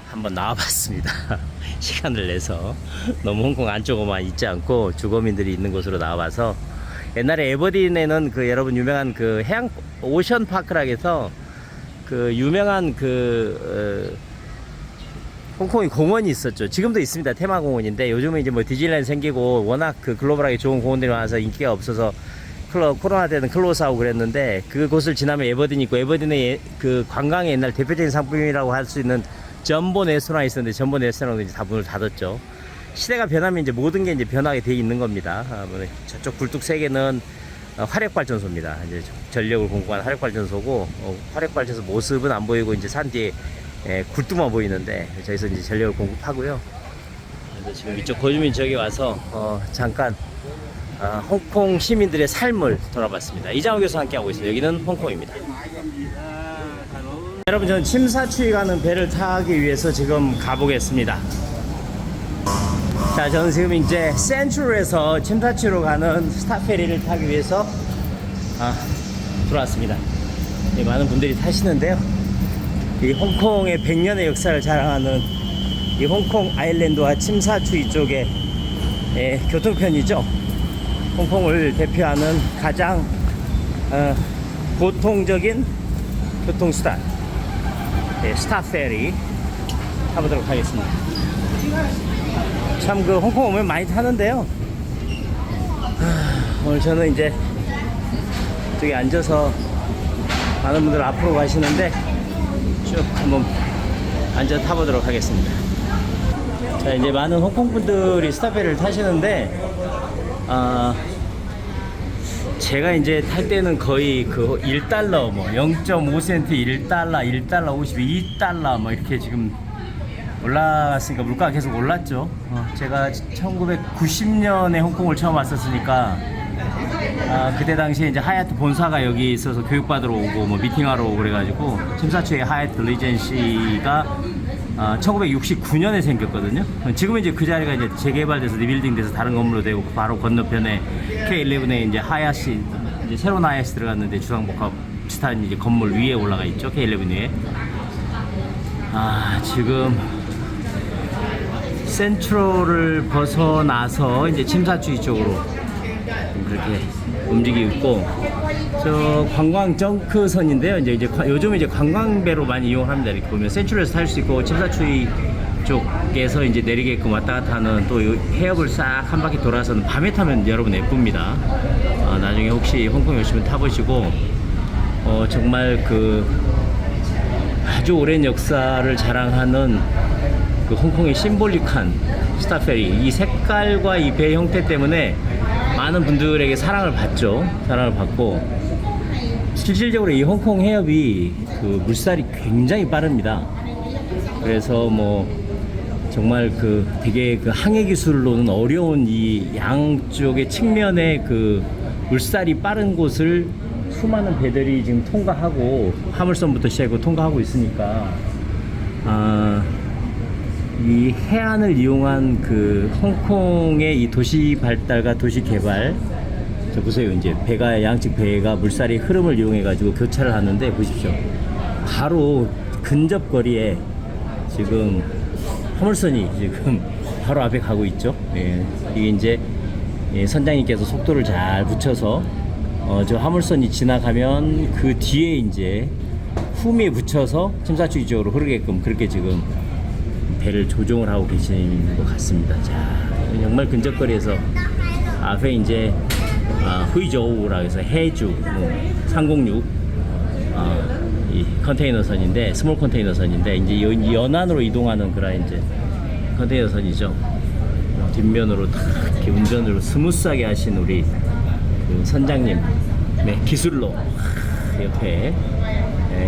한번 나와봤습니다. 시간을 내서 너무 홍콩 안쪽으로만 있지 않고 주거민들이 있는 곳으로 나와봐서 옛날에 에버딘에는 그 여러분 유명한 그 해양 오션 파크라 해서 그 유명한 홍콩의 공원이 있었죠. 지금도 있습니다. 테마공원인데 요즘은 이제 뭐 디즈니랜드 생기고 워낙 그 글로벌하게 좋은 공원들이 많아서 인기가 없어서 코로나 때는 클로즈하고 그랬는데 그곳을 지나면 에버딘이 있고 에버딘의 그 관광의 옛날 대표적인 상품이라고 할 수 있는 점보 레스토랑이 있었는데 점보 레스토랑도 이제 다 문을 닫았죠. 시대가 변하면 이제 모든 게 이제 변하게 돼 있는 겁니다. 저쪽 굴뚝 세 개는 화력발전소입니다. 이제 전력을 공급하는 화력발전소고 화력발전소 모습은 안 보이고 이제 산 뒤에 굴뚝만 보이는데 저기서 이제 전력을 공급하고요. 그래서 지금 이쪽 고주민 지역에 와서 잠깐 홍콩 시민들의 삶을 돌아봤습니다. 이장호 교수 함께 하고 있습니다. 여기는 홍콩입니다. 여러분, 저는 침사추이 가는 배를 타기 위해서 지금 가보겠습니다. 자, 저는 지금 이제 센트럴에서 침사추이로 가는 스타페리를 타기 위해서 들어왔습니다. 많은 분들이 타시는데요. 이 홍콩의 100년의 역사를 자랑하는 이 홍콩 아일랜드와 침사추이 쪽의 교통편이죠. 홍콩을 대표하는 가장 보통적인 교통수단 스타페리 타보도록 하겠습니다. 참 그 홍콩 오면 많이 타는데요. 오늘 저는 이제 저기 앉아서 많은 분들 앞으로 가시는데 쭉 한번 앉아 타보도록 하겠습니다. 자, 이제 많은 홍콩 분들이 스타페리를 타시는데 제가 이제 탈 때는 거의 그 1달러 뭐 0.5센트 1달러 1달러 50 2달러 뭐 이렇게 지금 올라갔으니까 물가가 계속 올랐죠. 제가 1990년에 홍콩을 처음 왔었으니까 그때 당시에 이제 하얏트 본사가 여기 있어서 교육받으러 오고 뭐 미팅하러 오고 그래가지고 침사추이 하얏트 리젠시가 1969년에 생겼거든요. 지금은 이제 그 자리가 이제 재개발돼서 리빌딩 돼서 다른 건물로 되고 바로 건너편에 K11에 이제 하얏이 이제 새로운 하얏이 들어갔는데 주상복합 비슷한 이제 건물 위에 올라가 있죠. K11 위에. 지금 센트럴을 벗어나서 이제 침사추이 쪽으로 그렇게 움직이고 있고, 저 관광 정크선인데요. 이제 요즘 이제 관광배로 많이 이용합니다. 이렇게 보면 센츄럴에서 탈 수 있고 침사추이 쪽에서 이제 내리게끔 왔다 갔다 하는 또 해협을 싹 한 바퀴 돌아서는 밤에 타면 여러분 예쁩니다. 나중에 혹시 홍콩에 오시면 타보시고 정말 그 아주 오랜 역사를 자랑하는 그 홍콩의 심볼릭한 스타페리, 이 색깔과 이 배 형태 때문에 많은 분들에게 사랑을 받죠. 사랑을 받고 실질적으로 이 홍콩 해협이 그 물살이 굉장히 빠릅니다. 그래서 뭐 정말 그 되게 그 항해 기술로는 어려운 이 양쪽의 측면에 그 물살이 빠른 곳을 수많은 배들이 지금 통과하고 화물선부터 시작하고 통과하고 있으니까 이 해안을 이용한 그 홍콩의 이 도시 발달과 도시 개발, 저 보세요. 이제 배가 양측 배가 물살의 흐름을 이용해 가지고 교차를 하는데 보십시오. 바로 근접 거리에 지금 화물선이 지금 바로 앞에 가고 있죠. 이게 이제 선장님께서 속도를 잘 붙여서 저 화물선이 지나가면 그 뒤에 이제 후미에 붙여서 침사추이 쪽으로 흐르게끔 그렇게 지금 배를 조종을 하고 계시는 것 같습니다. 자, 정말 근접거리에서 앞에 이제 후이저우라고 해서 해주 306 이 컨테이너선인데 스몰 컨테이너선인데 이제 연안으로 이동하는 그런 이제 컨테이너선이죠. 뒷면으로 다 이렇게 운전으로 스무스하게 하신 우리 그 선장님 기술로 옆에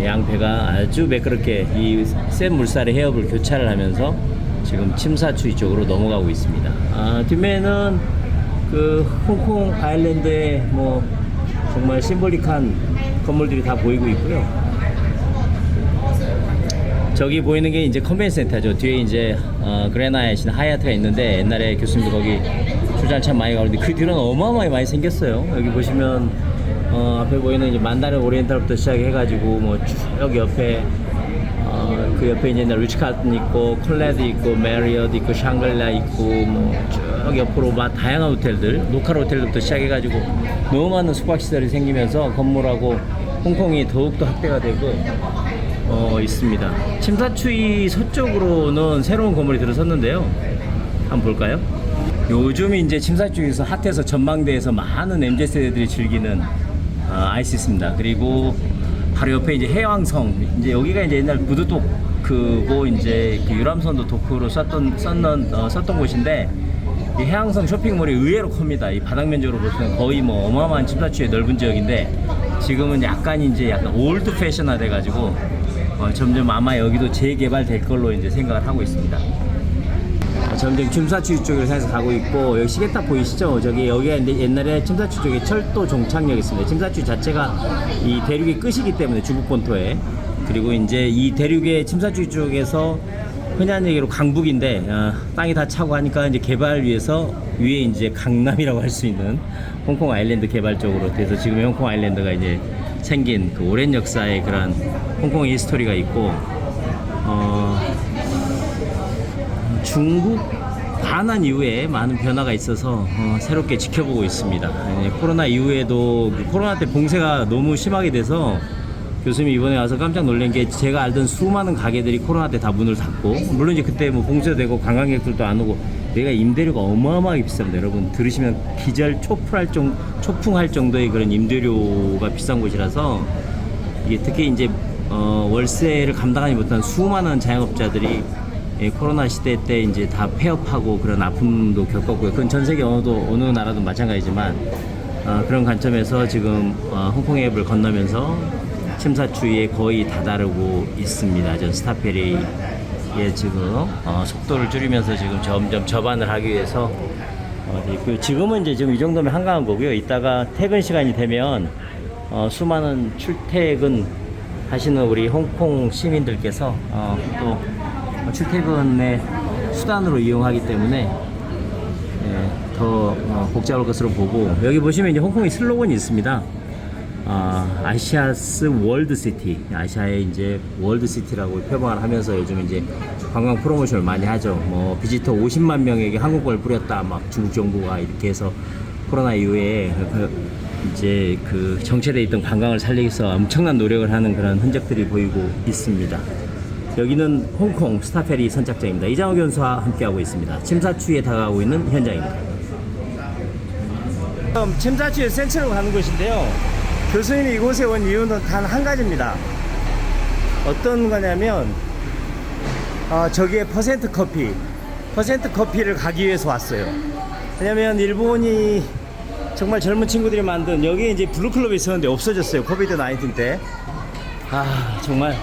양배가 아주 매끄럽게 이 센 물살의 해협을 교차를 하면서 지금 침사추이 쪽으로 넘어가고 있습니다. 뒷면은 그 홍콩 아일랜드의 뭐 정말 심볼릭한 건물들이 다 보이고 있고요. 저기 보이는 게 이제 컨벤션 센터죠. 뒤에 이제 그레나잇이나 하얏트가 있는데 옛날에 교수님도 거기 출장 참 많이 가는데 그 뒤로는 어마어마하게 많이 생겼어요. 여기 보시면 앞에 보이는 이제 만다린 오리엔탈부터 시작해가지고 뭐 쭉 옆에 그 옆에 이제 리츠카튼 있고 콜레드 있고 메리엇 있고 샹글라 있고 뭐 쭉 옆으로 막 다양한 호텔들 로컬 호텔들부터 시작해가지고 너무 많은 숙박시설이 생기면서 건물하고 홍콩이 더욱더 확대가 되고 있습니다. 침사추이 서쪽으로는 새로운 건물이 들어섰는데요. 한번 볼까요? 요즘 이제 침사추이에서 핫해서 전망대에서 많은 MZ세대들이 즐기는 아이시스입니다. 그리고 바로 옆에 이제 해왕성, 이제 여기가 이제 옛날 부두도크고 이제 그 유람선도 도크로 썼던 곳인데 이 해왕성 쇼핑몰이 의외로 큽니다. 이 바닥 면적으로 보시면 거의 뭐 어마어마한 침사추이의 넓은 지역인데 지금은 약간 올드 패션화 돼가지고 점점 아마 여기도 재개발될 걸로 이제 생각을 하고 있습니다. 점점 침사추이 쪽으로 해서 가고 있고 여기 시계탑 보이시죠? 여기가 이제 옛날에 침사추이 쪽에 철도 종착역이 있습니다. 침사추이 자체가 이 대륙의 끝이기 때문에 중국 본토에 그리고 이제 이 대륙의 침사추이 쪽에서 흔한 얘기로 강북인데 땅이 다 차고 하니까 이제 개발 위해서 위에 이제 강남이라고 할 수 있는 홍콩 아일랜드 개발 쪽으로 돼서 지금 홍콩 아일랜드가 이제 생긴 그 오랜 역사의 그런 홍콩의 히스토리가 있고 중국 반환 이후에 많은 변화가 있어서 새롭게 지켜보고 있습니다. 코로나 이후에도 코로나 때 봉쇄가 너무 심하게 돼서 교수님이 이번에 와서 깜짝 놀란 게 제가 알던 수많은 가게들이 코로나 때 다 문을 닫고 물론 이제 그때 뭐 봉쇄되고 관광객들도 안 오고 내가 임대료가 어마어마하게 비쌉니다. 여러분 들으시면 초풍할 정도의 그런 임대료가 비싼 곳이라서 이게 특히 이제 월세를 감당하지 못한 수많은 자영업자들이 코로나 시대 때 이제 다 폐업하고 그런 아픔도 겪었고요. 그건 전 세계 어느 나라도 마찬가지지만 그런 관점에서 지금 홍콩 앱을 건너면서 침사추이에 거의 다다르고 있습니다. 저 스타페리에 지금 속도를 줄이면서 지금 점점 접안을 하기 위해서 지금은 이제 지금 이 정도면 한가한 거고요. 이따가 퇴근 시간이 되면 수많은 출퇴근 하시는 우리 홍콩 시민들께서 또 출퇴근의 수단으로 이용하기 때문에 더 복잡할 것으로 보고 여기 보시면 이제 홍콩의 슬로건이 있습니다. 아시아스 월드시티, 아시아의 이제 월드시티라고 표방을 하면서 요즘 이제 관광 프로모션을 많이 하죠. 뭐 비지터 50만 명에게 항공권을 뿌렸다, 막 중국 정부가 이렇게 해서 코로나 이후에 이제 그 정체돼 있던 관광을 살리기 위해서 엄청난 노력을 하는 그런 흔적들이 보이고 있습니다. 여기는 홍콩 스타페리 선착장입니다. 이장호 교수와 함께하고 있습니다. 침사추이에 다가가고 있는 현장입니다. 그럼 침사추이 센트로 가는 곳인데요. 교수님이 이곳에 온 이유는 단 한 가지입니다. 어떤 거냐면 저기에 퍼센트 커피를 가기 위해서 왔어요. 왜냐면 일본이 정말 젊은 친구들이 만든 여기에 이제 블루클럽이 있었는데 없어졌어요. 코비드 19 때. 정말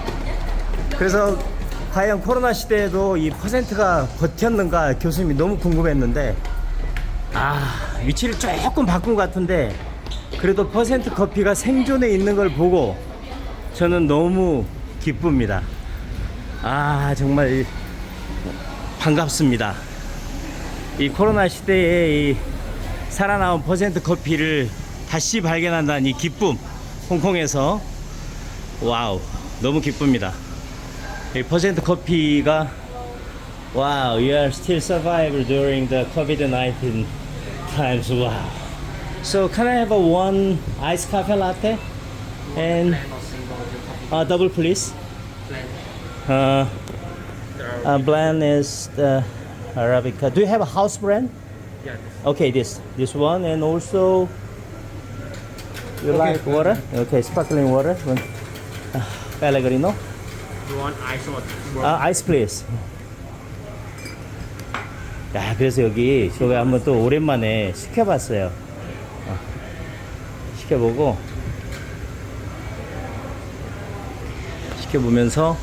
그래서 과연 코로나 시대에도 이 퍼센트가 버텼는가 교수님이 너무 궁금했는데 위치를 조금 바꾼 것 같은데 그래도 퍼센트 커피가 생존해 있는 걸 보고 저는 너무 기쁩니다. 정말 반갑습니다. 이 코로나 시대에 이 살아나온 퍼센트 커피를 다시 발견한다는 이 기쁨, 홍콩에서 와우, 너무 기쁩니다. 이 퍼센트 커피가 wow, you are still survivor during the COVID-19 times. Wow. So can I have one iced cafe latte and double please? Blend is the Arabica. Do you have a house brand? Yeah. Okay, this one, and also you like water? Okay, sparkling water. Pellegrino. You want ice or Ice please. 그래서 여기 저기 한번 또 오랜만에 시켜봤어요. 시켜보면서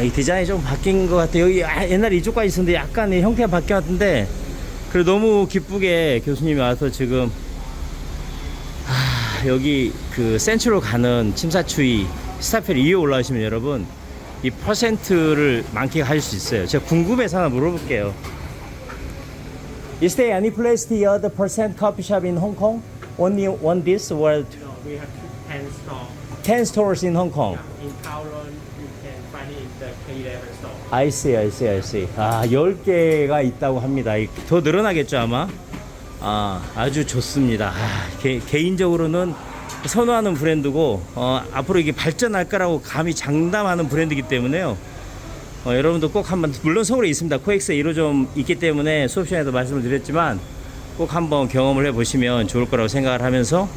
이 디자인이 좀 바뀐 것 같아요. 여기 옛날에 이쪽까지 있었는데 약간 이 형태가 바뀐 것 같은데 그래 너무 기쁘게 교수님이 와서 지금 여기 그 센츄로 가는 침사추이 스타페리 위에 올라오시면 여러분 이 퍼센트를 만끽할 수 있어요. 제가 궁금해서 하나 물어볼게요. Is there any place the other percent coffee shop in Hong Kong? Only one this or No, we have 10 stores. 10 stores in Hong Kong? In Kowloon, you can find it in the K11 store. I see, I see, I see. 아, 10개가 있다고 합니다. 더 늘어나겠죠, 아마? 아, 아주 좋습니다. 아, 개인적으로는 선호하는 브랜드고, 앞으로 이게 발전할 거라고 감히 장담하는 브랜드이기 때문에요. 여러분도 꼭 한번, 물론 서울에 있습니다. 코엑스에 1호점 있기 때문에 수업 시간에도 말씀을 드렸지만, 꼭 한번 경험을 해보시면 좋을 거라고 생각을 하면서,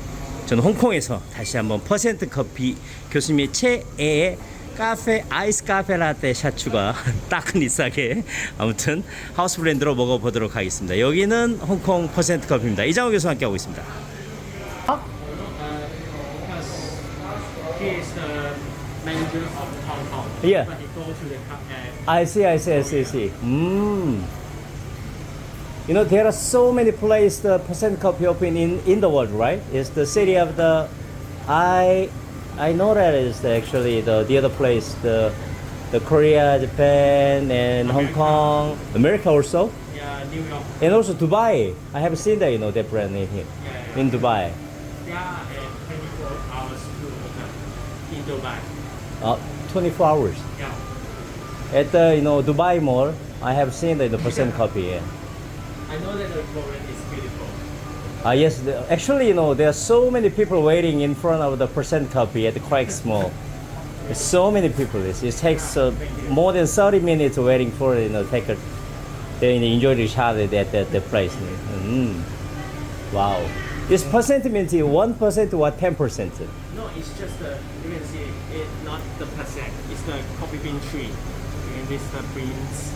저는 홍콩에서 다시 한번 퍼센트 커피 교수님의 최애의 카페 아이스 카페 라떼 샷 추가 따끈이싸게 아무튼 하우스 브랜드로 먹어보도록 하겠습니다. 여기는 홍콩 퍼센트 커피입니다. 이장호 교수와 함께 하고 있습니다. He is the manager of Hong Kong. Yeah. But he go to the I see, I see, I see, I see. You know, there are so many places the percent coffee open in the world, right? It's the city of the I know that is actually the other place, the Korea, Japan, and Hong Kong, America also, yeah, New York. and also Dubai. I have seen that, you know, that brand in here, Yeah, in Dubai. There are 24 hours to open in Dubai. 24 hours. Yeah. At the, you know, Dubai Mall, I have seen the percent coffee. Yeah. I know that the restaurant is beautiful. Yes, actually, you know, there are so many people waiting in front of the percent coffee at the Craigs Mall. There's so many people. It takes more than 30 minutes waiting for, you know, take a, they enjoy the shot at the place. Wow. This percent means 1% or 10%? No, it's just the, you can see it's not the percent, it's the coffee bean tree. And this the beans,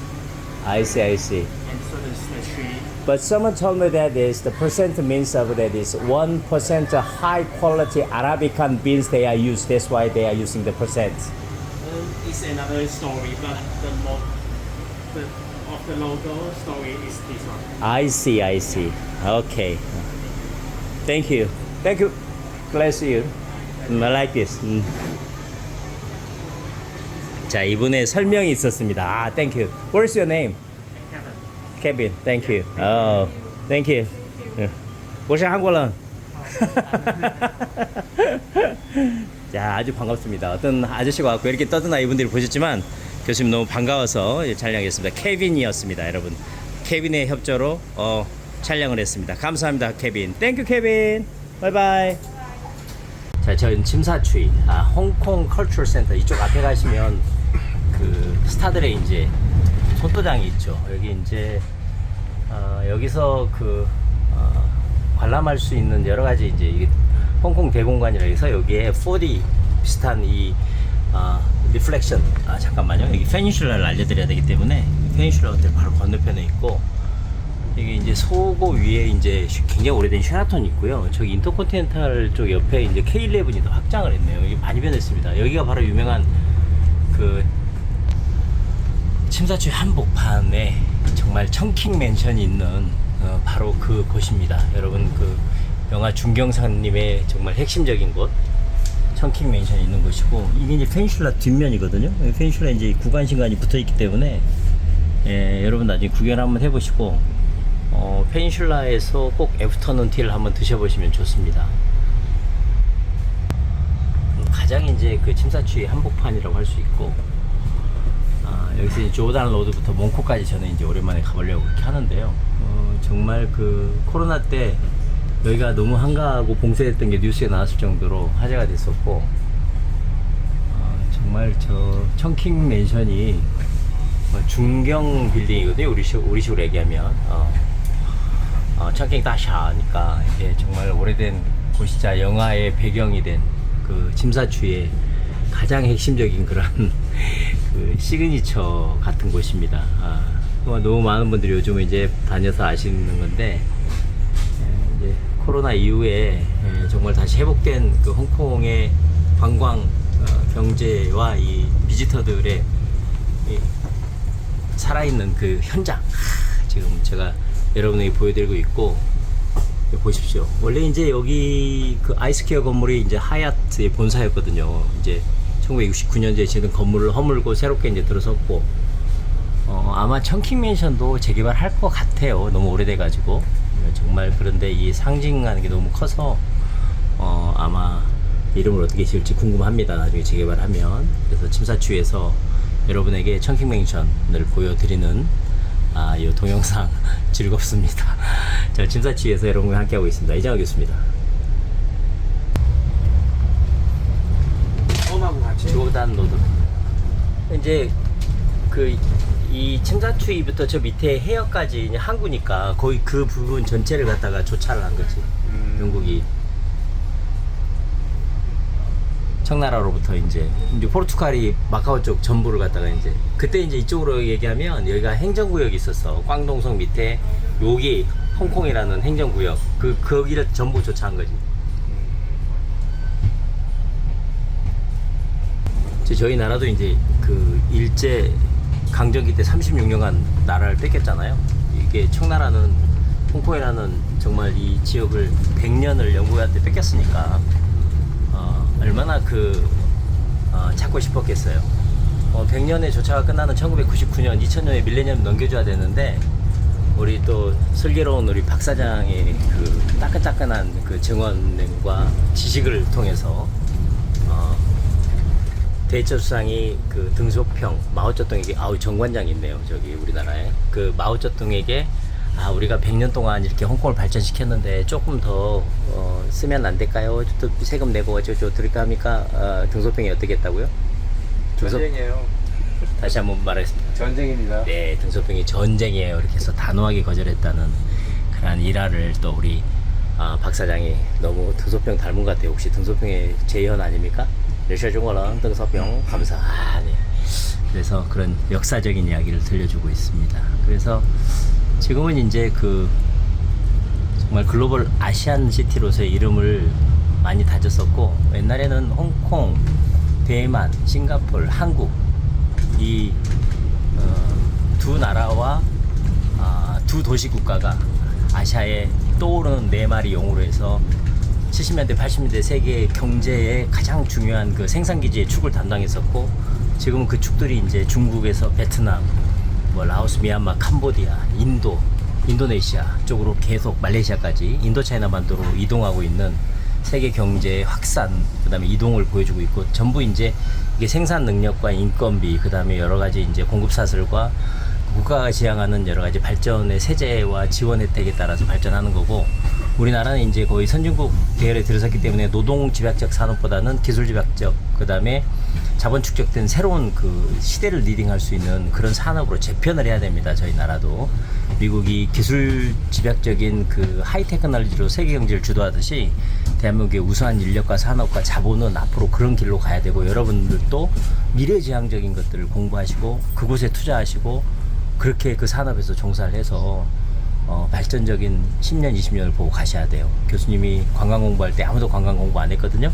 I see, I see. and so this is the tree. But someone told me that is the percent means of that is 1% high quality Arabican beans they are used. That's why they are using the percent. It's another story, but of the logo story is this one. I see, I see. Okay. Thank you. Thank you. Bless you. I like this. 자, 이분의 설명이 있었습니다. 아, thank you. What's your name? Kevin. Thank you. Oh, thank you. 我是韩国人. 자, 아주 반갑습니다. 어떤 아저씨가 왔고 이렇게 떠드나 이분들이 보셨지만 교수님 너무 반가워서 촬영했습니다. 케빈이었습니다, 여러분. 케빈의 협조로 촬영을 했습니다. 감사합니다, 케빈. 땡큐, 케빈. 바이바이. 자, 저희는 침사추이, 홍콩 컬처럴 센터 이쪽 앞에 가시면 그 스타들의 이제 포토장이 있죠. 여기 이제 여기서 그 관람할 수 있는 여러 가지 이제 이게 홍콩 대공관이라 해서 여기에 4D 비슷한 이 리플렉션, 잠깐만요. 여기 페니슐라를 알려드려야 되기 때문에 페니슐라 호텔 바로 건너편에 있고, 이게 이제 소고 위에 이제 굉장히 오래된 쉐라톤이 있고요. 저기 인터컨티넨탈 쪽 옆에 이제 K11이 더 확장을 했네요. 여기 많이 변했습니다. 여기가 바로 유명한 그 침사추이 한복판에 정말 청킹 맨션이 있는 바로 그 곳입니다. 여러분, 그 영화 중경사님의 정말 핵심적인 곳 청킹 맨션이 있는 곳이고, 이게 이제 페니슐라 뒷면이거든요. 페니슐라 이제 구간 신간이 붙어 있기 때문에 여러분 나중에 구경 한번 해보시고 페니슐라에서 꼭 애프터눈 티를 한번 드셔보시면 좋습니다. 가장 이제 그 침사추이 한복판이라고 할 수 있고, 여기서 이제 조단 로드부터 몽코까지 저는 이제 오랜만에 가보려고 그렇게 하는데요. 정말 그 코로나 때 여기가 너무 한가하고 봉쇄됐던 게 뉴스에 나왔을 정도로 화제가 됐었고, 정말 저 청킹 맨션이 중경 빌딩이거든요. 우리식으로 얘기하면 청킹 다샤니까 이게 정말 오래된 곳이자 영화의 배경이 된 그 침사추이의 가장 핵심적인 그런 그 시그니처 같은 곳입니다. 너무 많은 분들이 요즘 이제 다녀서 아시는 건데, 이제 코로나 이후에 정말 다시 회복된 그 홍콩의 관광 경제와 이 비지터들의 이 살아있는 그 현장, 지금 제가 여러분에게 보여드리고 있고, 보십시오. 원래 이제 여기 그 아이스케어 건물이 이제 하얏트의 본사였거든요. 이제 1969년도에 지은 건물을 허물고 새롭게 이제 들어섰고, 아마 청킹 맨션도 재개발할 것 같아요. 너무 오래돼가지고. 정말 그런데 이 상징하는 게 너무 커서, 아마 이름을 어떻게 지을지 궁금합니다. 나중에 재개발하면. 그래서 침사추에서 여러분에게 청킹 맨션을 보여드리는 이 동영상 즐겁습니다. 자, 침사추에서 여러분과 함께하고 있습니다. 이장호 교수입니다. 홈하고 같이. 조단 로드. 이제 이 침사추이부터 저 밑에 해역까지 이제 항구니까 거의 그 부분 전체를 갖다가 조차를 한 거지. 영국이 청나라로부터 이제 포르투갈이 마카오 쪽 전부를 갖다가 이제 그때 이제 이쪽으로 얘기하면 여기가 행정구역이 있었어. 꽝동성 밑에 여기 홍콩이라는 행정구역 거기를 전부 조차한 거지. 저희 나라도 이제 그 일제 강점기 때 36년간 나라를 뺏겼잖아요. 이게 청나라는 홍콩이라는 정말 이 지역을 100년을 영국한테 뺏겼으니까 얼마나 찾고 싶었겠어요. 100년의 조차가 끝나는 1999년, 2000년에 밀레니엄 넘겨줘야 되는데 우리 또 슬기로운 우리 박 사장의 그 따끈따끈한 그 증언과 지식을 통해서 대처수상이 그 등소평 마오쩌둥에게 정관장이 있네요. 저기 우리나라에 그 마오쩌둥에게 우리가 100년 동안 이렇게 홍콩을 발전시켰는데 조금 더 쓰면 안 될까요? 또 세금 내고 저 드릴까 합니까? 등소평이 어떻겠다고요? 전쟁이에요. 다시 한번 말하겠습니다. 전쟁입니다. 네, 등소평이 전쟁이에요. 이렇게 해서 단호하게 거절했다는 그런 일화를 또 우리 박 사장이 너무 등소평 닮은 것 같아요. 혹시 등소평의 재현 아닙니까? 러시아중어랑 등소평 감사. 네. 그래서 그런 역사적인 이야기를 들려주고 있습니다. 그래서 지금은 이제 정말 글로벌 아시안 시티로서의 이름을 많이 다졌었고, 옛날에는 홍콩, 대만, 싱가포르, 한국 이 두 나라와 두 도시 국가가 아시아에 떠오르는 네 마리 용으로 해서 70년대, 80년대 세계 경제의 가장 중요한 그 생산기지의 축을 담당했었고, 지금은 그 축들이 이제 중국에서 베트남, 라오스, 미얀마, 캄보디아, 인도네시아 쪽으로 계속 말레이시아까지 인도차이나 반도로 이동하고 있는 세계 경제의 확산, 그 다음에 이동을 보여주고 있고, 전부 이제 이게 생산 능력과 인건비, 그 다음에 여러 가지 이제 공급 사슬과 국가가 지향하는 여러 가지 발전의 세제와 지원 혜택에 따라서 발전하는 거고, 우리나라는 이제 거의 선진국 대열에 들어섰기 때문에 노동 집약적 산업보다는 기술 집약적, 그 다음에 자본 축적된 새로운 그 시대를 리딩할 수 있는 그런 산업으로 재편을 해야 됩니다. 저희 나라도 미국이 기술 집약적인 그 하이 테크놀로지로 세계 경제를 주도하듯이 대한민국의 우수한 인력과 산업과 자본은 앞으로 그런 길로 가야 되고, 여러분들도 미래지향적인 것들을 공부하시고 그곳에 투자하시고 그렇게 그 산업에서 종사를 해서 발전적인 10년, 20년을 보고 가셔야 돼요. 교수님이 관광 공부할 때 아무도 관광 공부 안 했거든요.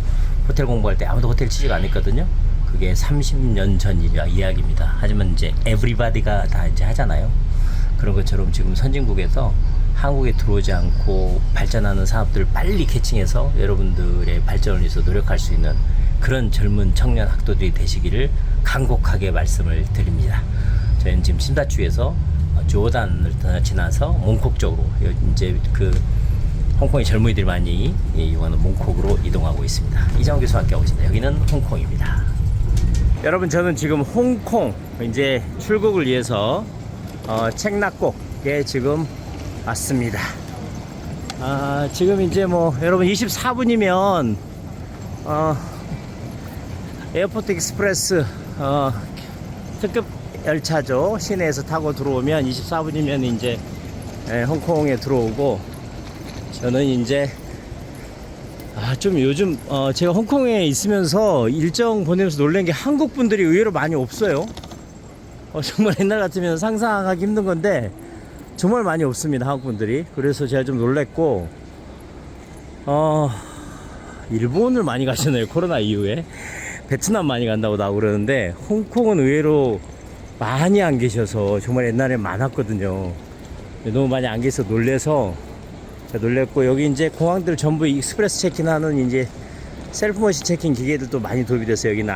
호텔 공부할 때 아무도 호텔 취직 안 했거든요. 그게 30년 전 이야기입니다. 하지만 이제 에브리바디가 다 이제 하잖아요. 그런 것처럼 지금 선진국에서 한국에 들어오지 않고 발전하는 산업들을 빨리 캐칭해서 여러분들의 발전을 위해서 노력할 수 있는 그런 젊은 청년 학도들이 되시기를 간곡하게 말씀을 드립니다. 저희는 지금 침사추에서 조단을 지나서 몽콕 쪽으로 이제 홍콩의 젊은이들이 많이 이용하는 몽콕으로 이동하고 있습니다. 이장호 교수와 함께하고 있습니다. 여기는 홍콩입니다. 여러분, 저는 지금 홍콩 이제 출국을 위해서 책낙곡에 지금 왔습니다. 지금 이제 여러분 24분이면 에어포트 익스프레스 특급 열차죠. 시내에서 타고 들어오면 24분이면 이제 홍콩에 들어오고, 저는 이제 좀 요즘 제가 홍콩에 있으면서 일정 보내면서 놀란 게 한국 분들이 의외로 많이 없어요. 정말 옛날 같으면 상상하기 힘든 건데 정말 많이 없습니다, 한국 분들이. 그래서 제가 좀 놀랬고, 일본을 많이 가시네요, 코로나 이후에. 베트남 많이 간다고 나오고 그러는데 홍콩은 의외로 많이 안 계셔서, 정말 옛날에 많았거든요. 너무 많이 안 계셔서 놀래서 제가 놀랬고, 여기 이제 공항들 전부 익스프레스 체킹하는 이제 셀프 머신 체킹 기계들도 많이 도입이 됐어요. 여기는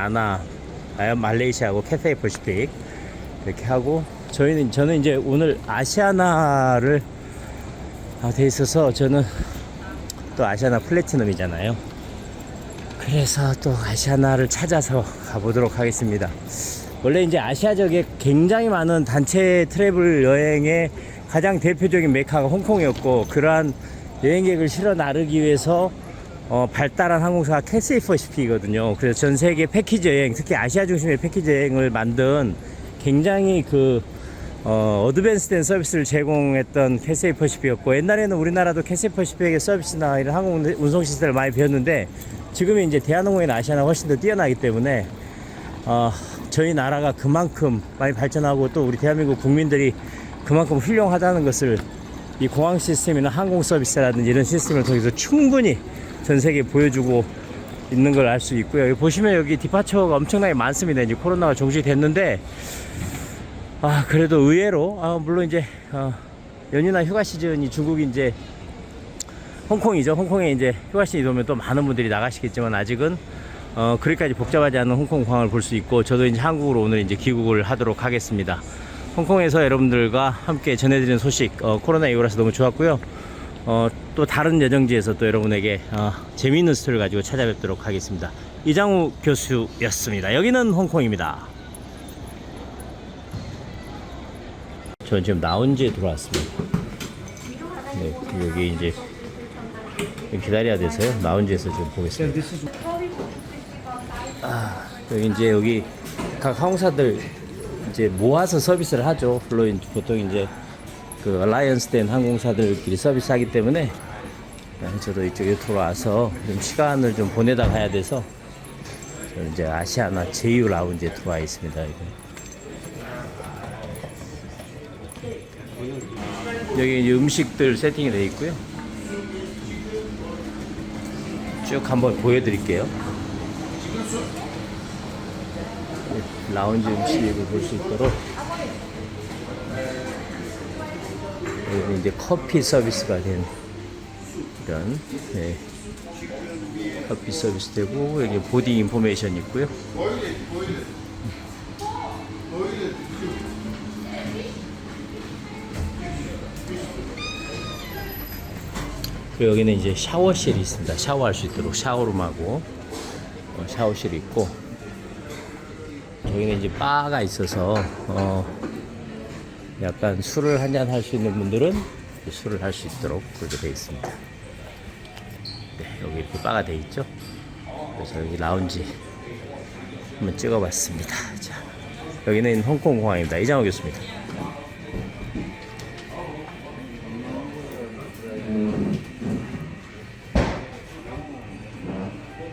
말레이시아하고 캐세이 퍼시픽 이렇게 하고, 저는 이제 오늘 아시아나를 돼 있어서, 저는 또 아시아나 플래티넘이잖아요. 그래서 또 아시아나를 찾아서 가보도록 하겠습니다. 원래 이제 아시아 지역에 굉장히 많은 단체 트래블 여행의 가장 대표적인 메카가 홍콩이었고, 그러한 여행객을 실어 나르기 위해서 발달한 항공사가 캐세이 퍼시픽이거든요. 그래서 전 세계 패키지 여행, 특히 아시아 중심의 패키지 여행을 만든 굉장히 어드밴스된 서비스를 제공했던 캐세이 퍼시픽이었고, 옛날에는 우리나라도 캐세이 퍼시픽의 서비스나 이런 항공 운송 시스템을 많이 배웠는데, 지금은 이제 대한항공이나 아시아나 훨씬 더 뛰어나기 때문에 저희 나라가 그만큼 많이 발전하고, 또 우리 대한민국 국민들이 그만큼 훌륭하다는 것을 이 공항 시스템이나 항공 서비스라든지 이런 시스템을 통해서 충분히 전 세계에 보여주고 있는 걸 알 수 있고요. 여기 보시면 여기 디파처가 엄청나게 많습니다. 이제 코로나가 종식됐는데, 그래도 의외로, 물론 이제 연휴나 휴가 시즌이 중국이 이제 홍콩이죠. 홍콩에 이제 휴가 시즌이 오면 또 많은 분들이 나가시겠지만, 아직은 그렇게까지 복잡하지 않은 홍콩 공항을 볼 수 있고, 저도 이제 한국으로 오늘 이제 귀국을 하도록 하겠습니다. 홍콩에서 여러분들과 함께 전해드리는 소식, 코로나19라서 너무 좋았고요. 또 다른 여정지에서 또 여러분에게 재미있는 스토리를 가지고 찾아뵙도록 하겠습니다. 이장우 교수였습니다. 여기는 홍콩입니다. 저는 지금 라운지에 들어왔습니다. 네, 여기 이제 기다려야 돼서요. 라운지에서 좀 보겠습니다. 여기 각 항공사들 이제 모아서 서비스를 하죠. 물론 보통 이제 얼라이언스 된 항공사들끼리 서비스하기 때문에, 저도 이쪽에 들어와서 좀 시간을 좀 보내다 가야 돼서, 저는 이제 아시아나 제휴 라운지에 들어와 있습니다. 여기 이제 음식들 세팅이 되어 있고요. 쭉 한번 보여드릴게요. 라운지 음식을 볼 수 있도록, 여기 이제 커피 서비스가 된 이런, 커피 서비스 되고, 여기 보딩 인포메이션 있고요. 그리고 여기는 이제 샤워실이 있습니다. 샤워할 수 있도록 샤워룸하고 샤워실이 있고, 여기는 이제 바가 있어서 약간 술을 한잔 할 수 있는 분들은 술을 할 수 있도록 그렇게 되어 있습니다. 네, 여기 이렇게 바가 되어 있죠. 그래서 여기 라운지 한번 찍어봤습니다. 자, 여기는 홍콩 공항입니다. 이장호 교수입니다.